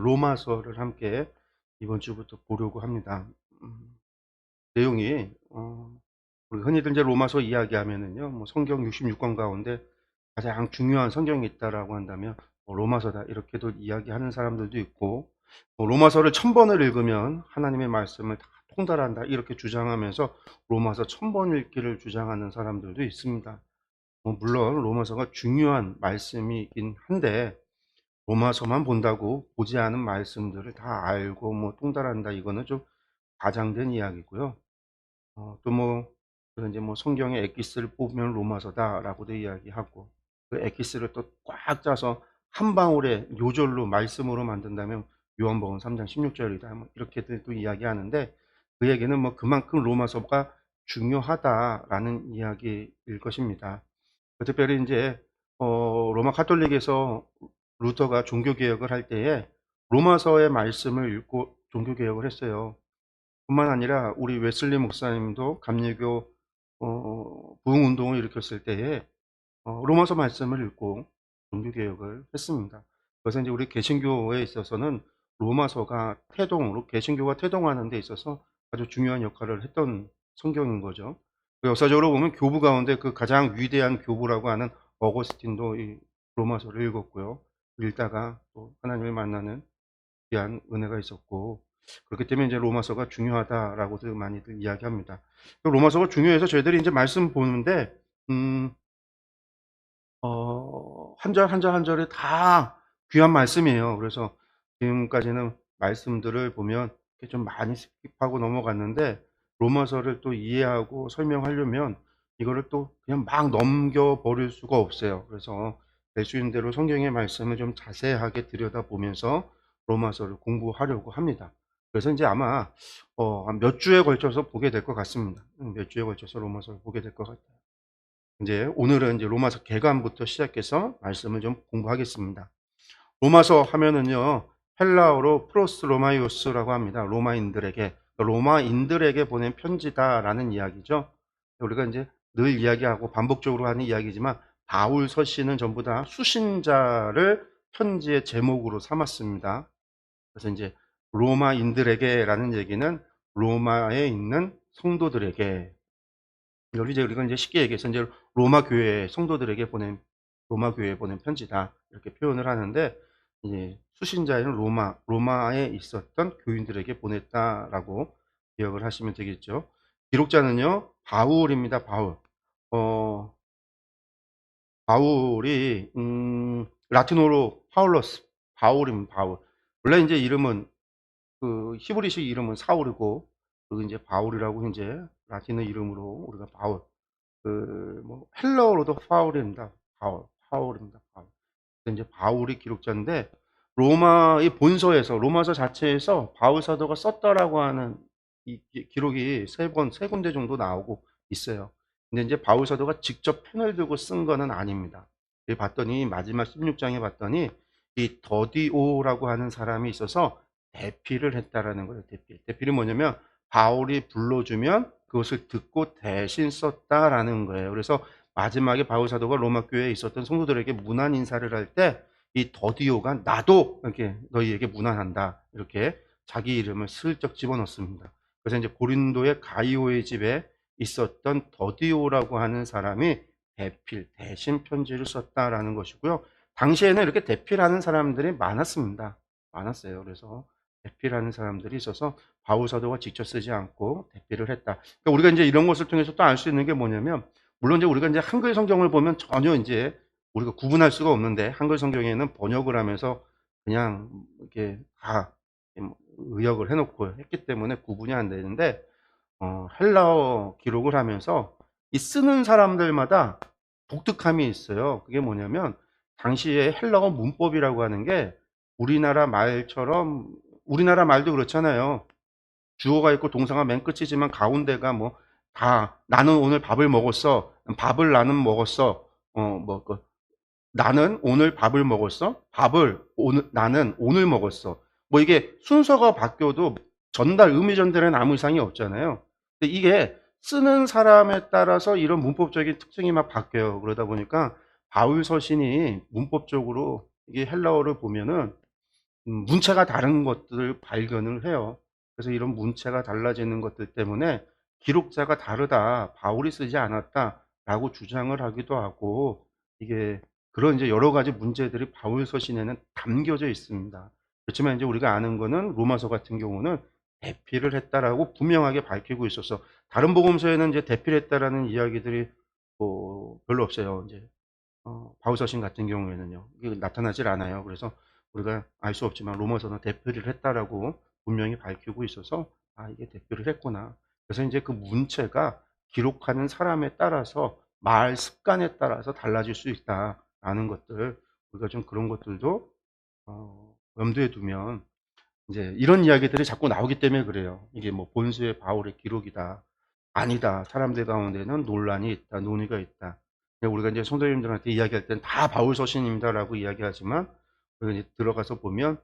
로마서를 함께 이번 주부터 보려고 합니다. 내용이 우리 흔히들 이제 로마서 이야기하면은요, 뭐 성경 66권 가운데 가장 중요한 성경이 있다라고 한다면 로마서다 이렇게도 이야기하는 사람들도 있고, 로마서를 1000번을 읽으면 하나님의 말씀을 다 통달한다 이렇게 주장하면서 로마서 1000번 읽기를 주장하는 사람들도 있습니다. 물론 로마서가 중요한 말씀이긴 한데 로마서만 본다고 보지 않은 말씀들을 다 알고 뭐 통달한다 이거는 좀 과장된 이야기고요. 또 뭐 이제 뭐 성경의 엑기스를 뽑으면 로마서다라고도 이야기하고, 그 엑기스를 또 꽉 짜서 한 방울의 요절로 말씀으로 만든다면 요한복음 3장 16절이다 뭐 이렇게도 또 이야기하는데, 그 얘기는 뭐 그만큼 로마서가 중요하다라는 이야기일 것입니다. 특별히 이제 로마 가톨릭에서 루터가 종교 개혁을 할 때에 로마서의 말씀을 읽고 종교 개혁을 했어요. 뿐만 아니라 우리 웨슬리 목사님도 감리교 부흥 운동을 일으켰을 때에 로마서 말씀을 읽고 종교 개혁을 했습니다. 그래서 이제 우리 개신교에 있어서는 로마서가 태동으로 개신교가 태동하는 데 있어서 아주 중요한 역할을 했던 성경인 거죠. 역사적으로 보면 교부 가운데 그 가장 위대한 교부라고 하는 어거스틴도 이 로마서를 읽었고요. 읽다가 또 하나님을 만나는 귀한 은혜가 있었고, 그렇기 때문에 이제 로마서가 중요하다라고도 많이들 이야기합니다. 로마서가 중요해서 저희들이 이제 말씀 보는데 한 절 한 절 한 절이 다 귀한 말씀이에요. 그래서 지금까지는 말씀들을 보면 이렇게 좀 많이 스킵하고 넘어갔는데, 로마서를 또 이해하고 설명하려면 이거를 또 그냥 막 넘겨버릴 수가 없어요. 그래서 될 수 있는 대로 성경의 말씀을 좀 자세하게 들여다보면서 로마서를 공부하려고 합니다. 그래서 이제 아마 한 몇 주에 걸쳐서 보게 될 것 같습니다. 몇 주에 걸쳐서 로마서를 보게 될 것 같아요. 이제 오늘은 이제 로마서 개관부터 시작해서 말씀을 좀 공부하겠습니다. 로마서 하면은요, 헬라어로 프로스 로마이오스라고 합니다. 로마인들에게 보낸 편지다라는 이야기죠. 우리가 이제 늘 이야기하고 반복적으로 하는 이야기지만 바울 서신은 전부 다 수신자를 편지의 제목으로 삼았습니다. 그래서 이제 로마인들에게라는 얘기는 로마에 있는 성도들에게, 여기 이제 우리가 이제 쉽게 얘기해서 이제 로마 교회 성도들에게 보낸, 로마 교회에 보낸 편지다 이렇게 표현을 하는데, 이제 수신자에는 로마에 있었던 교인들에게 보냈다라고 기억을 하시면 되겠죠. 기록자는요 바울입니다. 어, 바울이 라틴어로 파울러스, 바울입니다. 바울. 원래 이제 이름은 그 히브리식 이름은 사울이고, 그리고 이제 바울이라고 이제 라틴어 이름으로 우리가 바울, 뭐 헬라어로도 파울입니다. 파울입니다. 파울. 이제 바울이 기록자인데, 로마의 본서에서, 로마서 자체에서 바울 사도가 썼다라고 하는 이 기록이 세 군데 정도 나오고 있어요. 근데 이제 바울 사도가 직접 펜을 들고 쓴 거는 아닙니다. 여기 봤더니 마지막 16장에 봤더니 이 더디오라고 하는 사람이 있어서 대피를 했다라는 거예요. 대피는 뭐냐면 바울이 불러주면 그것을 듣고 대신 썼다라는 거예요. 그래서 마지막에 바울 사도가 로마 교회에 있었던 성도들에게 문안 인사를 할 때 이 더디오가 나도 이렇게 너희에게 문안한다 이렇게 자기 이름을 슬쩍 집어넣습니다. 그래서 이제 고린도의 가이오의 집에 있었던 더디오라고 하는 사람이 대신 편지를 썼다라는 것이고요. 당시에는 이렇게 대필하는 사람들이 많았습니다. 많았어요. 그래서 대필하는 사람들이 있어서 바울 사도가 직접 쓰지 않고 대필을 했다. 그러니까 우리가 이제 이런 것을 통해서 또 알 수 있는 게 뭐냐면, 물론 이제 우리가 이제 한글 성경을 보면 전혀 이제 우리가 구분할 수가 없는데, 한글 성경에는 번역을 하면서 그냥 이렇게 다 의역을 해놓고 했기 때문에 구분이 안 되는데, 헬라어 기록을 하면서 이 쓰는 사람들마다 독특함이 있어요. 그게 뭐냐면 당시에 헬라어 문법이라고 하는 게 우리나라 말처럼, 우리나라 말도 그렇잖아요. 주어가 있고 동사가 맨 끝이지만 가운데가 뭐 다 나는 오늘 밥을 먹었어. 밥을 나는 먹었어. 나는 오늘 밥을 먹었어. 나는 오늘 먹었어. 뭐 이게 순서가 바뀌어도 전달, 의미 전달에는 아무 이상이 없잖아요. 근데 이게 쓰는 사람에 따라서 이런 문법적인 특징이 막 바뀌어요. 그러다 보니까 바울 서신이 문법적으로 이게 헬라어를 보면은 문체가 다른 것들을 발견을 해요. 그래서 이런 문체가 달라지는 것들 때문에 기록자가 다르다, 바울이 쓰지 않았다라고 주장을 하기도 하고, 이게 그런 이제 여러 가지 문제들이 바울 서신에는 담겨져 있습니다. 그렇지만 이제 우리가 아는 거는 로마서 같은 경우는 대피를 했다라고 분명하게 밝히고 있어서, 다른 복음서에는 이제 대피를 했다라는 이야기들이 뭐 별로 없어요. 이제 바울서신 같은 경우에는요. 이게 나타나질 않아요. 그래서 우리가 알 수 없지만 로마서는 대표를 했다라고 분명히 밝히고 있어서, 아, 이게 대표를 했구나. 그래서 이제 그 문체가 기록하는 사람에 따라서, 말 습관에 따라서 달라질 수 있다라는 것들, 우리가 좀 그런 것들도 염두에 두면, 이제 이런 이야기들이 자꾸 나오기 때문에 그래요. 이게 뭐 본수의 바울의 기록이다, 아니다, 사람들 가운데는 논란이 있다, 논의가 있다. 우리가 이제 성도님들한테 이야기할 땐 다 바울 서신입니다라고 이야기하지만, 우리가 이제 들어가서 보면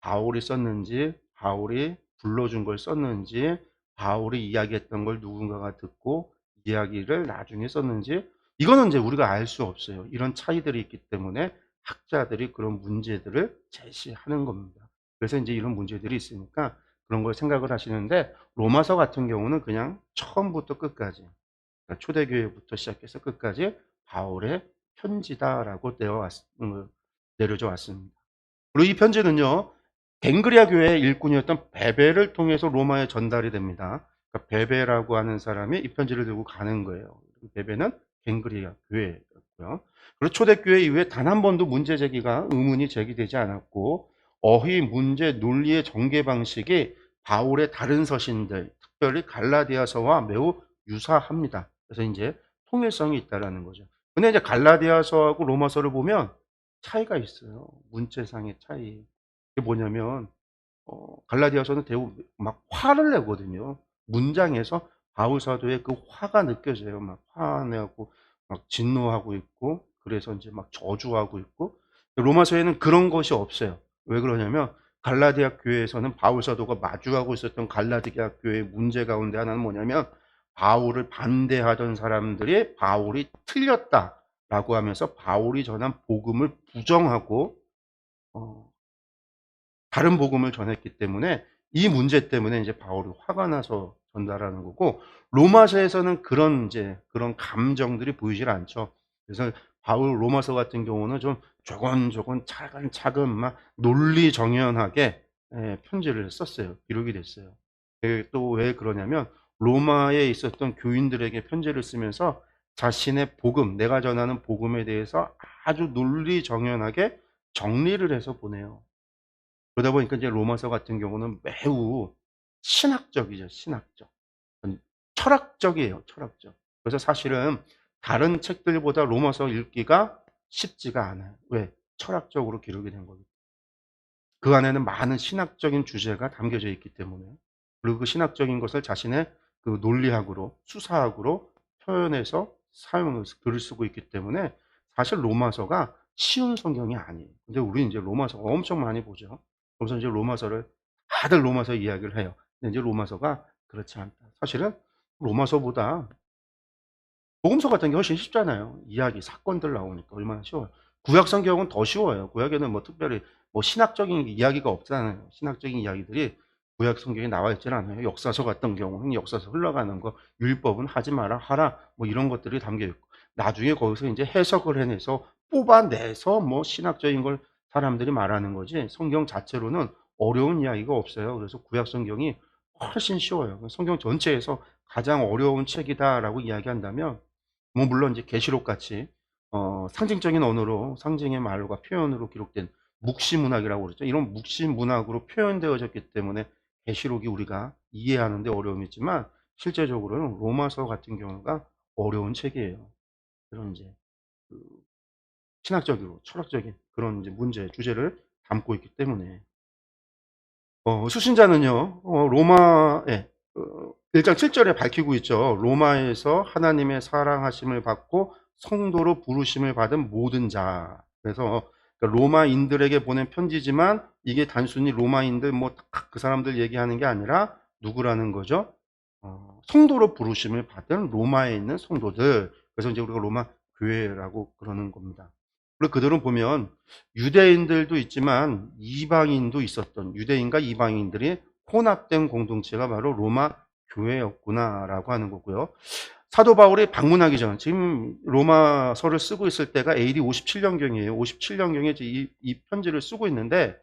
바울이 썼는지, 바울이 불러준 걸 썼는지, 바울이 이야기했던 걸 누군가가 듣고 이야기를 나중에 썼는지, 이거는 이제 우리가 알 수 없어요. 이런 차이들이 있기 때문에 학자들이 그런 문제들을 제시하는 겁니다. 그래서 이제 이런 문제들이 있으니까 그런 걸 생각을 하시는데, 로마서 같은 경우는 그냥 처음부터 끝까지, 그러니까 초대교회부터 시작해서 끝까지 바울의 편지다라고 내려져 왔습니다. 그리고 이 편지는요, 갱그리아 교회의 일꾼이었던 베베를 통해서 로마에 전달이 됩니다. 그러니까 베베라고 하는 사람이 이 편지를 들고 가는 거예요. 베베는 갱그리아 교회였고요. 그리고 초대교회 이후에 단 한 번도 문제 제기가, 의문이 제기되지 않았고, 어휘, 문제, 논리의 전개 방식이 바울의 다른 서신들, 특별히 갈라디아서와 매우 유사합니다. 그래서 이제 통일성이 있다라는 거죠. 근데 이제 갈라디아서하고 로마서를 보면 차이가 있어요. 문체상의 차이. 이게 뭐냐면, 갈라디아서는 대부분 막 화를 내거든요. 문장에서 바울 사도의 그 화가 느껴져요. 막 화내고, 막 진노하고 있고, 그래서 이제 막 저주하고 있고. 로마서에는 그런 것이 없어요. 왜 그러냐면, 갈라디아 교회에서는 바울 사도가 마주하고 있었던 갈라디아 교회의 문제 가운데 하나는 뭐냐면, 바울을 반대하던 사람들이 바울이 틀렸다라고 하면서 바울이 전한 복음을 부정하고, 어, 다른 복음을 전했기 때문에, 이 문제 때문에 이제 바울이 화가 나서 전달하는 거고, 로마서에서는 그런 이제 그런 감정들이 보이질 않죠. 그래서 바울 로마서 같은 경우는 좀 조곤조곤 차근차근 막 논리정연하게 편지를 썼어요. 기록이 됐어요. 또 왜 그러냐면, 로마에 있었던 교인들에게 편지를 쓰면서 자신의 복음, 내가 전하는 복음에 대해서 아주 논리정연하게 정리를 해서 보내요. 그러다 보니까 이제 로마서 같은 경우는 매우 신학적이죠, 신학적. 철학적이에요, 철학적. 그래서 사실은 다른 책들보다 로마서 읽기가 쉽지가 않아요. 왜? 철학적으로 기록이 된 거기. 그 안에는 많은 신학적인 주제가 담겨져 있기 때문에. 그리고 그 신학적인 것을 자신의 그 논리학으로, 수사학으로 표현해서 사용을, 글을 쓰고 있기 때문에 사실 로마서가 쉬운 성경이 아니에요. 근데 우리 이제 로마서 엄청 많이 보죠. 그래서 이제 로마서를, 다들 로마서 이야기를 해요. 근데 이제 로마서가 그렇지 않다. 사실은 로마서보다 복음서 같은 게 훨씬 쉽잖아요. 이야기, 사건들 나오니까 얼마나 쉬워요. 구약 성경은 더 쉬워요. 구약에는 뭐 특별히 뭐 신학적인 이야기가 없잖아요. 신학적인 이야기들이 구약 성경에 나와 있지는 않아요. 역사서 같은 경우는 역사서 흘러가는 거, 율법은 하지 마라, 하라, 뭐 이런 것들이 담겨 있고, 나중에 거기서 이제 해석을 해내서 뽑아내서 뭐 신학적인 걸 사람들이 말하는 거지, 성경 자체로는 어려운 이야기가 없어요. 그래서 구약 성경이 훨씬 쉬워요. 성경 전체에서 가장 어려운 책이다라고 이야기한다면, 뭐 물론 이제 계시록 같이 상징적인 언어로, 상징의 말과 표현으로 기록된 묵시문학이라고 그러죠. 이런 묵시문학으로 표현되어졌기 때문에 계시록이 우리가 이해하는 데 어려움이 있지만, 실제적으로는 로마서 같은 경우가 어려운 책이에요. 그런 이제 그 신학적이고 철학적인 그런 이제 문제, 주제를 담고 있기 때문에. 수신자는요, 로마에 1장 7절에 밝히고 있죠. 로마에서 하나님의 사랑하심을 받고 성도로 부르심을 받은 모든 자. 그래서 그러니까 로마인들에게 보낸 편지지만, 이게 단순히 로마인들 뭐 그 사람들 얘기하는 게 아니라 누구라는 거죠? 성도로 부르심을 받은 로마에 있는 성도들. 그래서 이제 우리가 로마 교회라고 그러는 겁니다. 그리고 그들은 보면 유대인들도 있지만 이방인도 있었던, 유대인과 이방인들이 혼합된 공동체가 바로 로마 교회였구나라고 하는 거고요. 사도 바울이 방문하기 전, 지금 로마서를 쓰고 있을 때가 AD 57년경이에요. 57년경에 이 편지를 쓰고 있는데,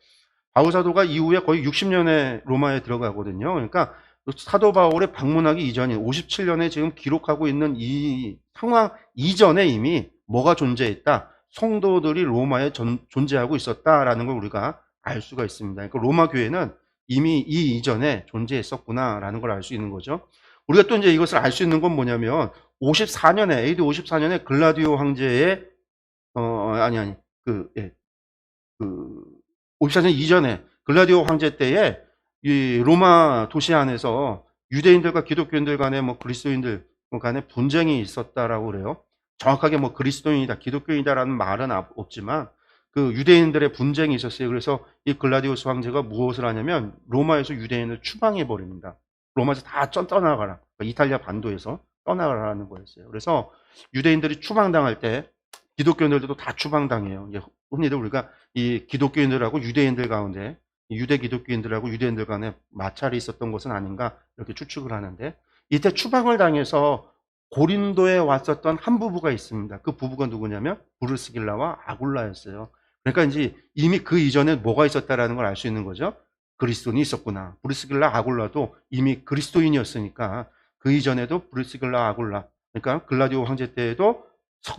바울 사도가 이후에 거의 60년에 로마에 들어가거든요. 그러니까 사도 바울의 방문하기 이전인 57년에 지금 기록하고 있는 이 상황 이전에 이미 뭐가 존재했다? 성도들이 로마에 존재하고 있었다라는 걸 우리가 알 수가 있습니다. 그러니까 로마 교회는 이미 이 이전에 존재했었구나라는 걸 알 수 있는 거죠. 우리가 또 이제 이것을 알 수 있는 건 뭐냐면 54년에 AD 54년에 글라디오 황제의 그 54년 이전에 글라디오 황제 때에 이 로마 도시 안에서 유대인들과 기독교인들 간에 뭐 그리스도인들 간에 분쟁이 있었다라고 그래요. 정확하게 뭐 그리스도인이다, 기독교인이다라는 말은 없지만 그 유대인들의 분쟁이 있었어요. 그래서 이 글라디오스 황제가 무엇을 하냐면 로마에서 유대인을 추방해 버립니다. 로마에서 다 떠나가라. 그러니까 이탈리아 반도에서 떠나가라는 거였어요. 그래서 유대인들이 추방당할 때 기독교인들도 다 추방당해요. 이제 흔히들 우리가 이 기독교인들하고 유대인들 가운데 유대 기독교인들하고 유대인들 간에 마찰이 있었던 것은 아닌가 이렇게 추측을 하는데, 이때 추방을 당해서 고린도에 왔었던 한 부부가 있습니다. 그 부부가 누구냐면 브루스길라와 아굴라였어요. 그러니까 이제 이미 그 이전에 뭐가 있었다라는 걸 알 수 있는 거죠. 그리스도인이 있었구나. 브루스길라 아굴라도 이미 그리스도인이었으니까 그 이전에도 브루스길라 아굴라, 그러니까 글라디오 황제 때에도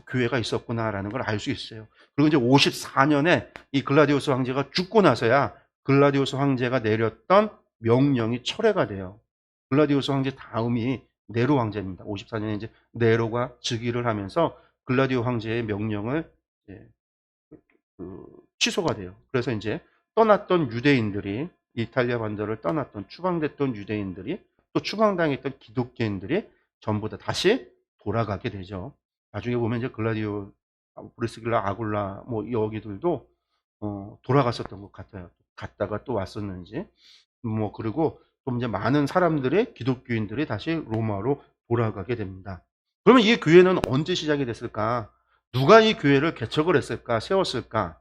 교회가 있었구나라는 걸 알 수 있어요. 그리고 이제 54년에 이 글라디오스 황제가 죽고 나서야 글라디오스 황제가 내렸던 명령이 철회가 돼요. 글라디오스 황제 다음이 네로 황제입니다. 54년에 이제 네로가 즉위를 하면서 글라디오 황제의 명령을 이제 취소가 돼요. 그래서 이제 떠났던 유대인들이, 이탈리아 반도를 떠났던 추방됐던 유대인들이, 또 추방당했던 기독교인들이 전부 다 다시 돌아가게 되죠. 나중에 보면 이제 글라디오, 브리스길라, 아굴라 뭐 여기들도 돌아갔었던 것 같아요. 갔다가 또 왔었는지. 뭐 그리고 또 이제 많은 사람들이, 기독교인들이 다시 로마로 돌아가게 됩니다. 그러면 이 교회는 언제 시작이 됐을까? 누가 이 교회를 개척을 했을까? 세웠을까?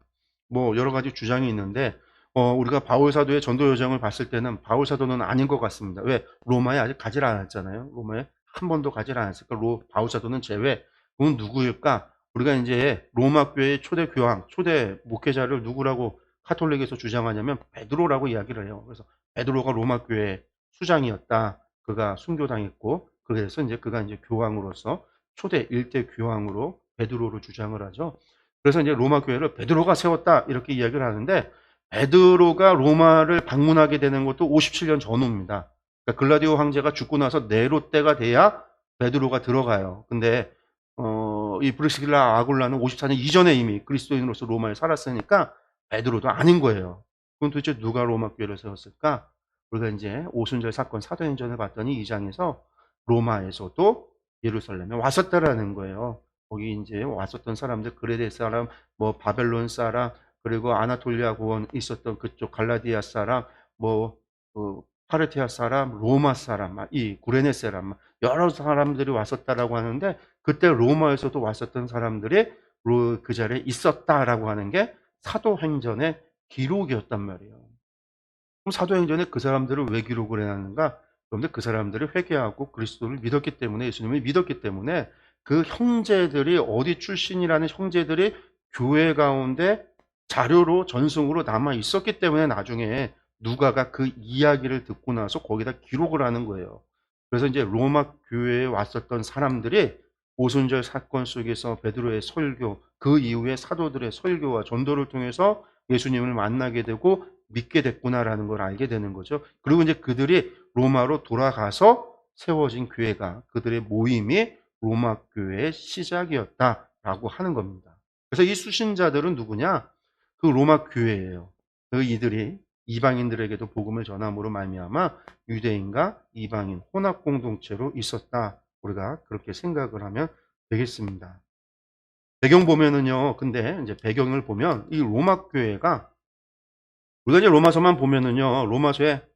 뭐 여러 가지 주장이 있는데, 우리가 바울 사도의 전도 여정을 봤을 때는 바울 사도는 아닌 것 같습니다. 왜? 로마에 아직 가지 않았잖아요. 로마에 한 번도 가지 않았을까? 바울 사도는 제외. 그건 누구일까? 우리가 이제 로마 교회의 초대 교황, 초대 목회자를 누구라고 카톨릭에서 주장하냐면 베드로라고 이야기를 해요. 그래서 베드로가 로마 교회 수장이었다. 그가 순교당했고, 그래서 이제 그가 이제 교황으로서 초대 일대 교황으로 베드로를 주장을 하죠. 그래서 이제 로마 교회를 베드로가 세웠다 이렇게 이야기를 하는데, 베드로가 로마를 방문하게 되는 것도 57년 전후입니다. 그러니까 글라디오 황제가 죽고 나서 네로 때가 돼야 베드로가 들어가요. 근데 이 브리스길라 아굴라는 54년 이전에 이미 그리스도인으로서 로마에 살았으니까 베드로도 아닌 거예요. 그럼 도대체 누가 로마 교회를 세웠을까? 우리가 이제 오순절 사건 사도행전을 봤더니 2장에서 로마에서도 예루살렘에 왔었다라는 거예요. 거기 이제 왔었던 사람들, 그레데 사람, 뭐 바벨론 사람, 그리고 아나톨리아 고원 있었던 그쪽 갈라디아 사람, 뭐 파르티아 사람, 로마 사람, 이 구레네 사람, 여러 사람들이 왔었다라고 하는데, 그때 로마에서도 왔었던 사람들이 그 자리에 있었다라고 하는 게 사도행전의 기록이었단 말이에요. 그럼 사도행전에 그 사람들을 왜 기록을 해놨는가? 그런데 그 사람들이 회개하고 그리스도를 믿었기 때문에, 예수님을 믿었기 때문에 그 형제들이, 어디 출신이라는 형제들이 교회 가운데 자료로, 전승으로 남아 있었기 때문에 나중에 누가가 그 이야기를 듣고 나서 거기다 기록을 하는 거예요. 그래서 이제 로마 교회에 왔었던 사람들이 오순절 사건 속에서 베드로의 설교, 그 이후에 사도들의 설교와 전도를 통해서 예수님을 만나게 되고 믿게 됐구나라는 걸 알게 되는 거죠. 그리고 이제 그들이 로마로 돌아가서 세워진 교회가, 그들의 모임이 로마 교회의 시작이었다라고 하는 겁니다. 그래서 이 수신자들은 누구냐? 그 로마 교회예요. 그 이들이 이방인들에게도 복음을 전함으로 말미암아 유대인과 이방인 혼합 공동체로 있었다. 우리가 그렇게 생각을 하면 되겠습니다. 배경 보면은요. 근데 이제 배경을 보면 이 로마 교회가, 우리가 이제 로마서만 보면은요. 로마서에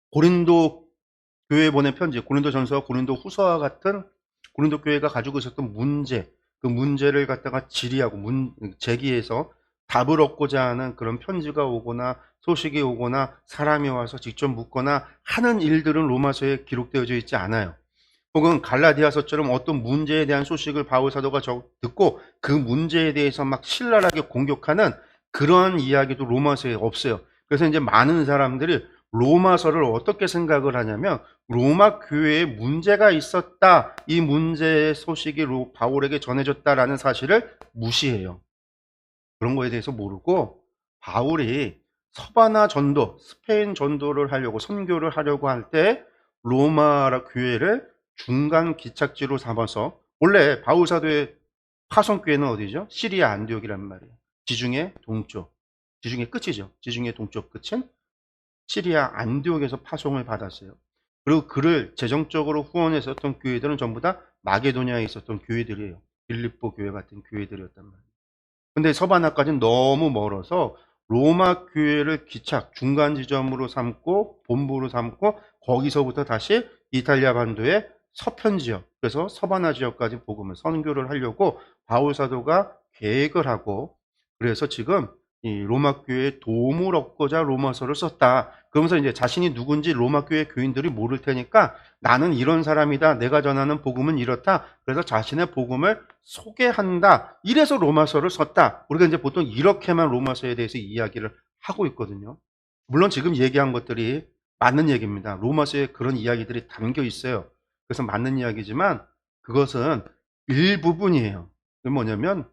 고린도 교회에 보낸 편지, 고린도 전서와 고린도 후서와 같은 고린도 교회가 가지고 있었던 문제, 그 문제를 갖다가 질의하고 제기해서 답을 얻고자 하는 그런 편지가 오거나 소식이 오거나 사람이 와서 직접 묻거나 하는 일들은 로마서에 기록되어져 있지 않아요. 혹은 갈라디아서처럼 어떤 문제에 대한 소식을 바울 사도가 듣고 그 문제에 대해서 막 신랄하게 공격하는 그러한 이야기도 로마서에 없어요. 그래서 이제 많은 사람들이 로마서를 어떻게 생각을 하냐면 로마 교회에 문제가 있었다. 이 문제의 소식이 바울에게 전해졌다라는 사실을 무시해요. 그런 거에 대해서 모르고 바울이 서바나 전도, 스페인 전도를 하려고 선교를 하려고 할 때 로마 교회를 중간 기착지로 삼아서 원래 바울 사도의 파송교회는 어디죠? 시리아 안디옥이란 말이에요. 지중해 동쪽, 지중해 끝이죠. 지중해 동쪽 끝은 시리아 안디옥에서 파송을 받았어요. 그리고 그를 재정적으로 후원했었던 교회들은 전부 다 마게도니아에 있었던 교회들이에요. 빌립보 교회 같은 교회들이었단 말이에요. 근데 서바나까지는 너무 멀어서 로마 교회를 기착, 중간 지점으로 삼고 본부로 삼고 거기서부터 다시 이탈리아 반도의 서편 지역, 그래서 서바나 지역까지 복음을 선교를 하려고 바울 사도가 계획을 하고 그래서 지금 이 로마 교회에 도움을 얻고자 로마서를 썼다. 그러면서 이제 자신이 누군지 로마 교회 교인들이 모를 테니까 나는 이런 사람이다. 내가 전하는 복음은 이렇다. 그래서 자신의 복음을 소개한다. 이래서 로마서를 썼다. 우리가 이제 보통 이렇게만 로마서에 대해서 이야기를 하고 있거든요. 물론 지금 얘기한 것들이 맞는 얘기입니다. 로마서에 그런 이야기들이 담겨 있어요. 그래서 맞는 이야기지만 그것은 일부분이에요. 그게 뭐냐면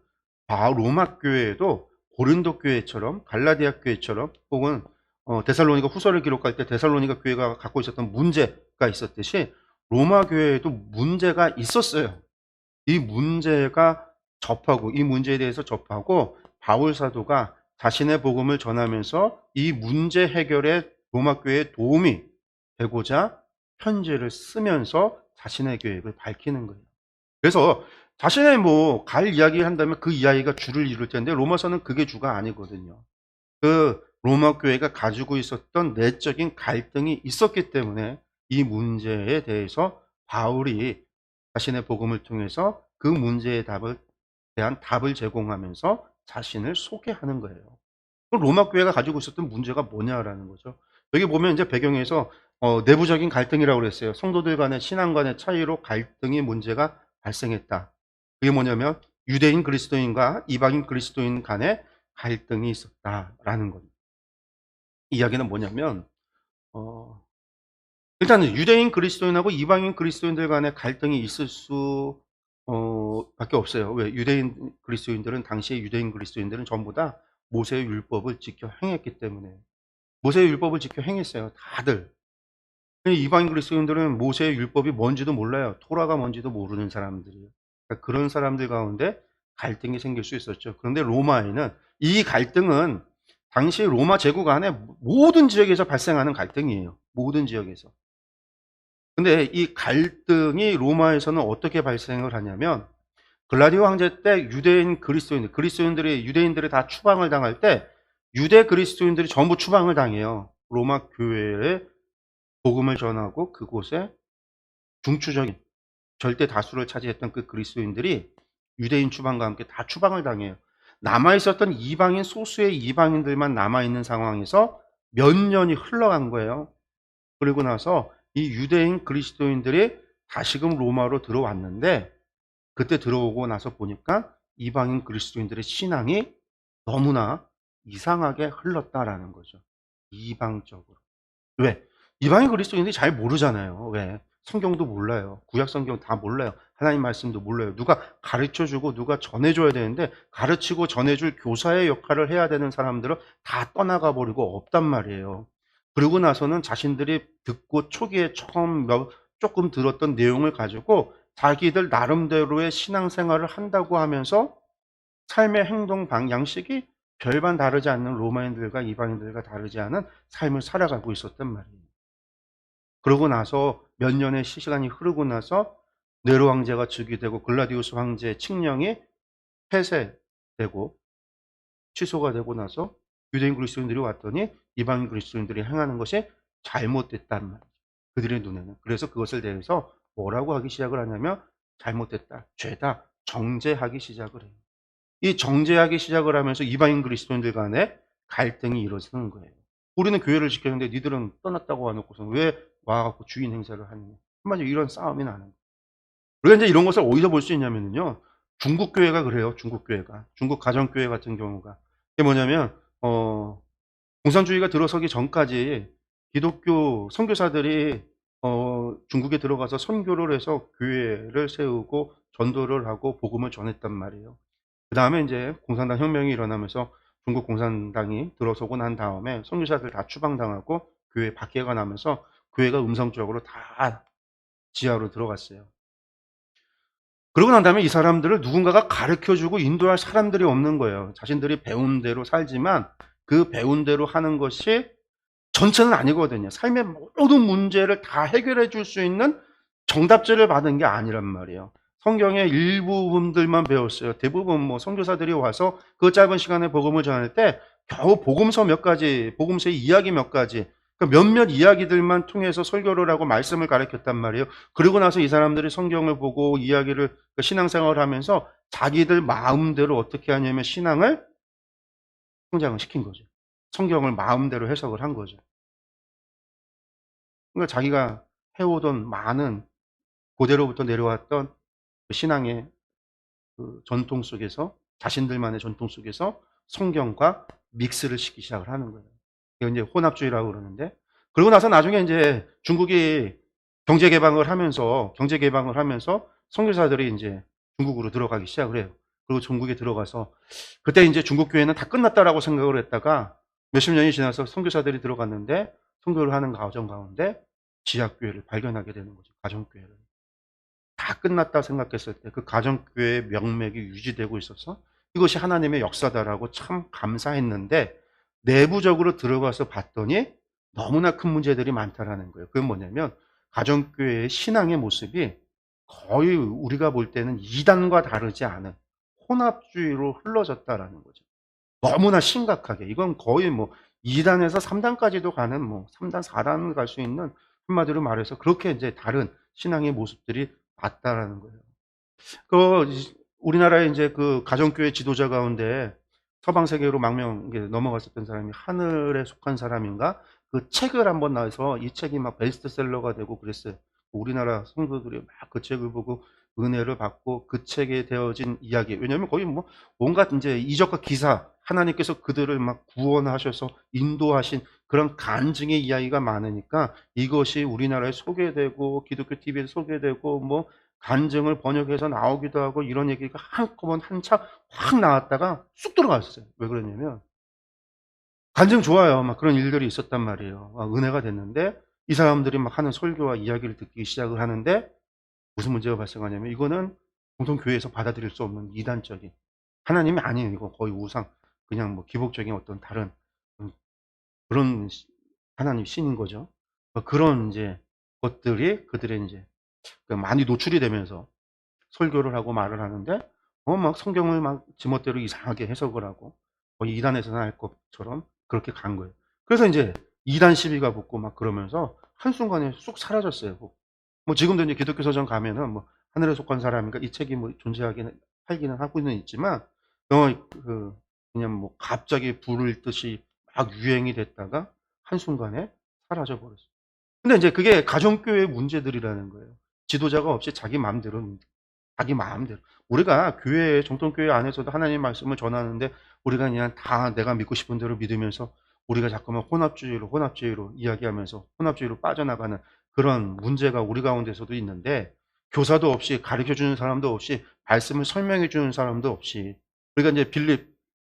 로마 교회에도 고린도 교회처럼 갈라디아 교회처럼 혹은 데살로니가 후서를 기록할 때 데살로니가 교회가 갖고 있었던 문제가 있었듯이 로마 교회에도 문제가 있었어요. 이 문제가 접하고 이 문제에 대해서 접하고 바울 사도가 자신의 복음을 전하면서 이 문제 해결에 로마 교회에 도움이 되고자 편지를 쓰면서 자신의 계획을 밝히는 거예요. 그래서 자신의 갈 이야기 한다면 그 이야기가 주를 이룰 텐데 로마서는 그게 주가 아니거든요. 그 로마 교회가 가지고 있었던 내적인 갈등이 있었기 때문에 이 문제에 대해서 바울이 자신의 복음을 통해서 그 문제에 대한 답을 제공하면서 자신을 소개하는 거예요. 그럼 로마 교회가 가지고 있었던 문제가 뭐냐라는 거죠. 여기 보면 이제 배경에서 내부적인 갈등이라고 그랬어요. 성도들 간의 신앙 간의 차이로 갈등이 문제가 발생했다. 그게 뭐냐면 유대인 그리스도인과 이방인 그리스도인 간의 갈등이 있었다라는 겁니다. 이야기는 뭐냐면 일단은 유대인 그리스도인하고 이방인 그리스도인들 간의 갈등이 있을 수 밖에 없어요. 왜? 유대인 그리스도인들은 당시에 유대인 그리스도인들은 전부 다 모세의 율법을 지켜 행했기 때문에 모세의 율법을 지켜 행했어요. 다들. 이방인 그리스도인들은 모세의 율법이 뭔지도 몰라요. 토라가 뭔지도 모르는 사람들이에요. 그러니까 그런 사람들 가운데 갈등이 생길 수 있었죠. 그런데 로마에는 이 갈등은 당시 로마 제국 안에 모든 지역에서 발생하는 갈등이에요. 모든 지역에서. 근데 이 갈등이 로마에서는 어떻게 발생을 하냐면 글라디오 황제 때 유대인 그리스도인들이 유대인들이 다 추방을 당할 때 유대 그리스도인들이 전부 추방을 당해요. 로마 교회에 복음을 전하고 그곳에 중추적인 절대 다수를 차지했던 그 그리스도인들이 유대인 추방과 함께 다 추방을 당해요. 남아있었던 이방인 소수의 이방인들만 남아있는 상황에서 몇 년이 흘러간 거예요. 그리고 나서 이 유대인 그리스도인들이 다시금 로마로 들어왔는데 그때 들어오고 나서 보니까 이방인 그리스도인들의 신앙이 너무나 이상하게 흘렀다라는 거죠. 이방적으로. 왜? 이방인 그리스도인들이 잘 모르잖아요. 왜? 성경도 몰라요. 구약 성경 다 몰라요. 하나님 말씀도 몰라요. 누가 가르쳐주고 누가 전해줘야 되는데 가르치고 전해줄 교사의 역할을 해야 되는 사람들은 다 떠나가 버리고 없단 말이에요. 그러고 나서는 자신들이 듣고 초기에 처음 조금 들었던 내용을 가지고 자기들 나름대로의 신앙생활을 한다고 하면서 삶의 행동 양식이 별반 다르지 않는 로마인들과 이방인들과 다르지 않은 삶을 살아가고 있었단 말이에요. 그러고 나서 몇 년의 시간이 흐르고 나서 네로 황제가 즉위되고 글라디우스 황제의 칙령이 폐쇄되고 취소가 되고 나서 유대인 그리스도인들이 왔더니 이방인 그리스도인들이 행하는 것이 잘못됐단 말이죠. 그들의 눈에는. 그래서 그것을 대해서 뭐라고 하기 시작을 하냐면 잘못됐다, 죄다 정죄하기 시작을 해요. 이 정죄하기 시작을 하면서 이방인 그리스도인들 간에 갈등이 일어서는 거예요. 우리는 교회를 지켰는데 니들은 떠났다고 와놓고서 왜 와갖고 주인 행세를 하느냐. 한마디로 이런 싸움이 나는 거예요. 우리가 이제 이런 것을 어디서 볼 수 있냐면요. 중국 교회가 그래요. 중국 교회가. 중국 가정교회 같은 경우가. 이게 뭐냐면, 공산주의가 들어서기 전까지 기독교 선교사들이 중국에 들어가서 선교를 해서 교회를 세우고 전도를 하고 복음을 전했단 말이에요. 그 다음에 이제 공산당 혁명이 일어나면서 중국 공산당이 들어서고 난 다음에 선교사들 다 추방당하고 교회 박해가 나면서 교회가 음성적으로 다 지하로 들어갔어요. 그러고 난 다음에 이 사람들을 누군가가 가르쳐주고 인도할 사람들이 없는 거예요. 자신들이 배운 대로 살지만 그 배운 대로 하는 것이 전체는 아니거든요. 삶의 모든 문제를 다 해결해 줄 수 있는 정답지를 받은 게 아니란 말이에요. 성경의 일부분들만 배웠어요. 대부분 뭐 선교사들이 와서 그 짧은 시간에 복음을 전할 때 겨우 복음서 몇 가지, 복음서의 이야기 몇 가지, 그 몇몇 이야기들만 통해서 설교를 하고 말씀을 가르쳤단 말이에요. 그리고 나서 이 사람들이 성경을 보고 이야기를 신앙생활을 하면서 자기들 마음대로 어떻게 하냐면 신앙을 성장을 시킨 거죠. 성경을 마음대로 해석을 한 거죠. 그러니까 자기가 해오던 많은 고대로부터 내려왔던 그 신앙의 그 전통 속에서 자신들만의 전통 속에서 성경과 믹스를 시키기 시작을 하는 거예요. 이거 이제 혼합주의라고 그러는데 그러고 나서 나중에 이제 중국이 경제 개방을 하면서 선교사들이 이제 중국으로 들어가기 시작을 해요. 그리고 중국에 들어가서 그때 이제 중국 교회는 다 끝났다라고 생각을 했다가 몇십 년이 지나서 선교사들이 들어갔는데 선교를 하는 과정 가운데 지하교회를 발견하게 되는 거죠. 가정교회를. 다 끝났다 생각했을 때 그 가정교회의 명맥이 유지되고 있어서 이것이 하나님의 역사다라고 참 감사했는데 내부적으로 들어가서 봤더니 너무나 큰 문제들이 많다라는 거예요. 그건 뭐냐면 가정교회의 신앙의 모습이 거의 우리가 볼 때는 이단과 다르지 않은 혼합주의로 흘러졌다라는 거죠. 너무나 심각하게. 이건 거의 뭐 2단에서 3단까지도 가는 뭐 3단, 4단 갈 수 있는 한마디로 말해서 그렇게 이제 다른 신앙의 모습들이 맞다라는 거예요. 그 우리나라의 이제 그 가정교회 지도자 가운데 서방 세계로 망명 넘어갔었던 사람이 하늘에 속한 사람인가? 그 책을 한번 나와서 이 책이 막 베스트셀러가 되고 그랬어요. 우리나라 성도들이 막 그 책을 보고 은혜를 받고 그 책에 되어진 이야기. 왜냐하면 거의 뭐 온갖 이제 이적과 기사, 하나님께서 그들을 막 구원하셔서 인도하신 그런 간증의 이야기가 많으니까 이것이 우리나라에 소개되고 기독교 TV에 소개되고 뭐 간증을 번역해서 나오기도 하고 이런 얘기가 한꺼번에 한참 확 나왔다가 쑥 들어갔어요. 왜 그러냐면 간증 좋아요. 막 그런 일들이 있었단 말이에요. 은혜가 됐는데 이 사람들이 막 하는 설교와 이야기를 듣기 시작을 하는데 무슨 문제가 발생하냐면 이거는 공동교회에서 받아들일 수 없는 이단적인 하나님이 아니에요. 이거 거의 우상 그냥 뭐 기복적인 어떤 다른 그런 하나님 신인 거죠. 그런 이제 것들이 그들의 이제 많이 노출이 되면서 설교를 하고 말을 하는데 막 성경을 막 지멋대로 이상하게 해석을 하고 거의 이단에서나 할 것처럼 그렇게 간 거예요. 그래서 이제 이단 시비가 붙고 막 그러면서 한순간에 쑥 사라졌어요. 뭐 지금도 이제 기독교 서점 가면은 뭐 하늘에 속한 사람인가 이 책이 뭐 존재하기는 팔기는 하고는 있지만 그냥 뭐 갑자기 불을 듯이 막 유행이 됐다가 한순간에 사라져 버렸어요. 근데 이제 그게 가정교회의 문제들이라는 거예요. 지도자가 없이 자기 마음대로. 우리가 교회, 정통교회 안에서도 하나님 말씀을 전하는데 우리가 그냥 다 내가 믿고 싶은 대로 믿으면서 우리가 자꾸만 혼합주의로 이야기하면서 혼합주의로 빠져나가는 그런 문제가 우리 가운데서도 있는데 교사도 없이 가르쳐 주는 사람도 없이 말씀을 설명해 주는 사람도 없이 우리가 이제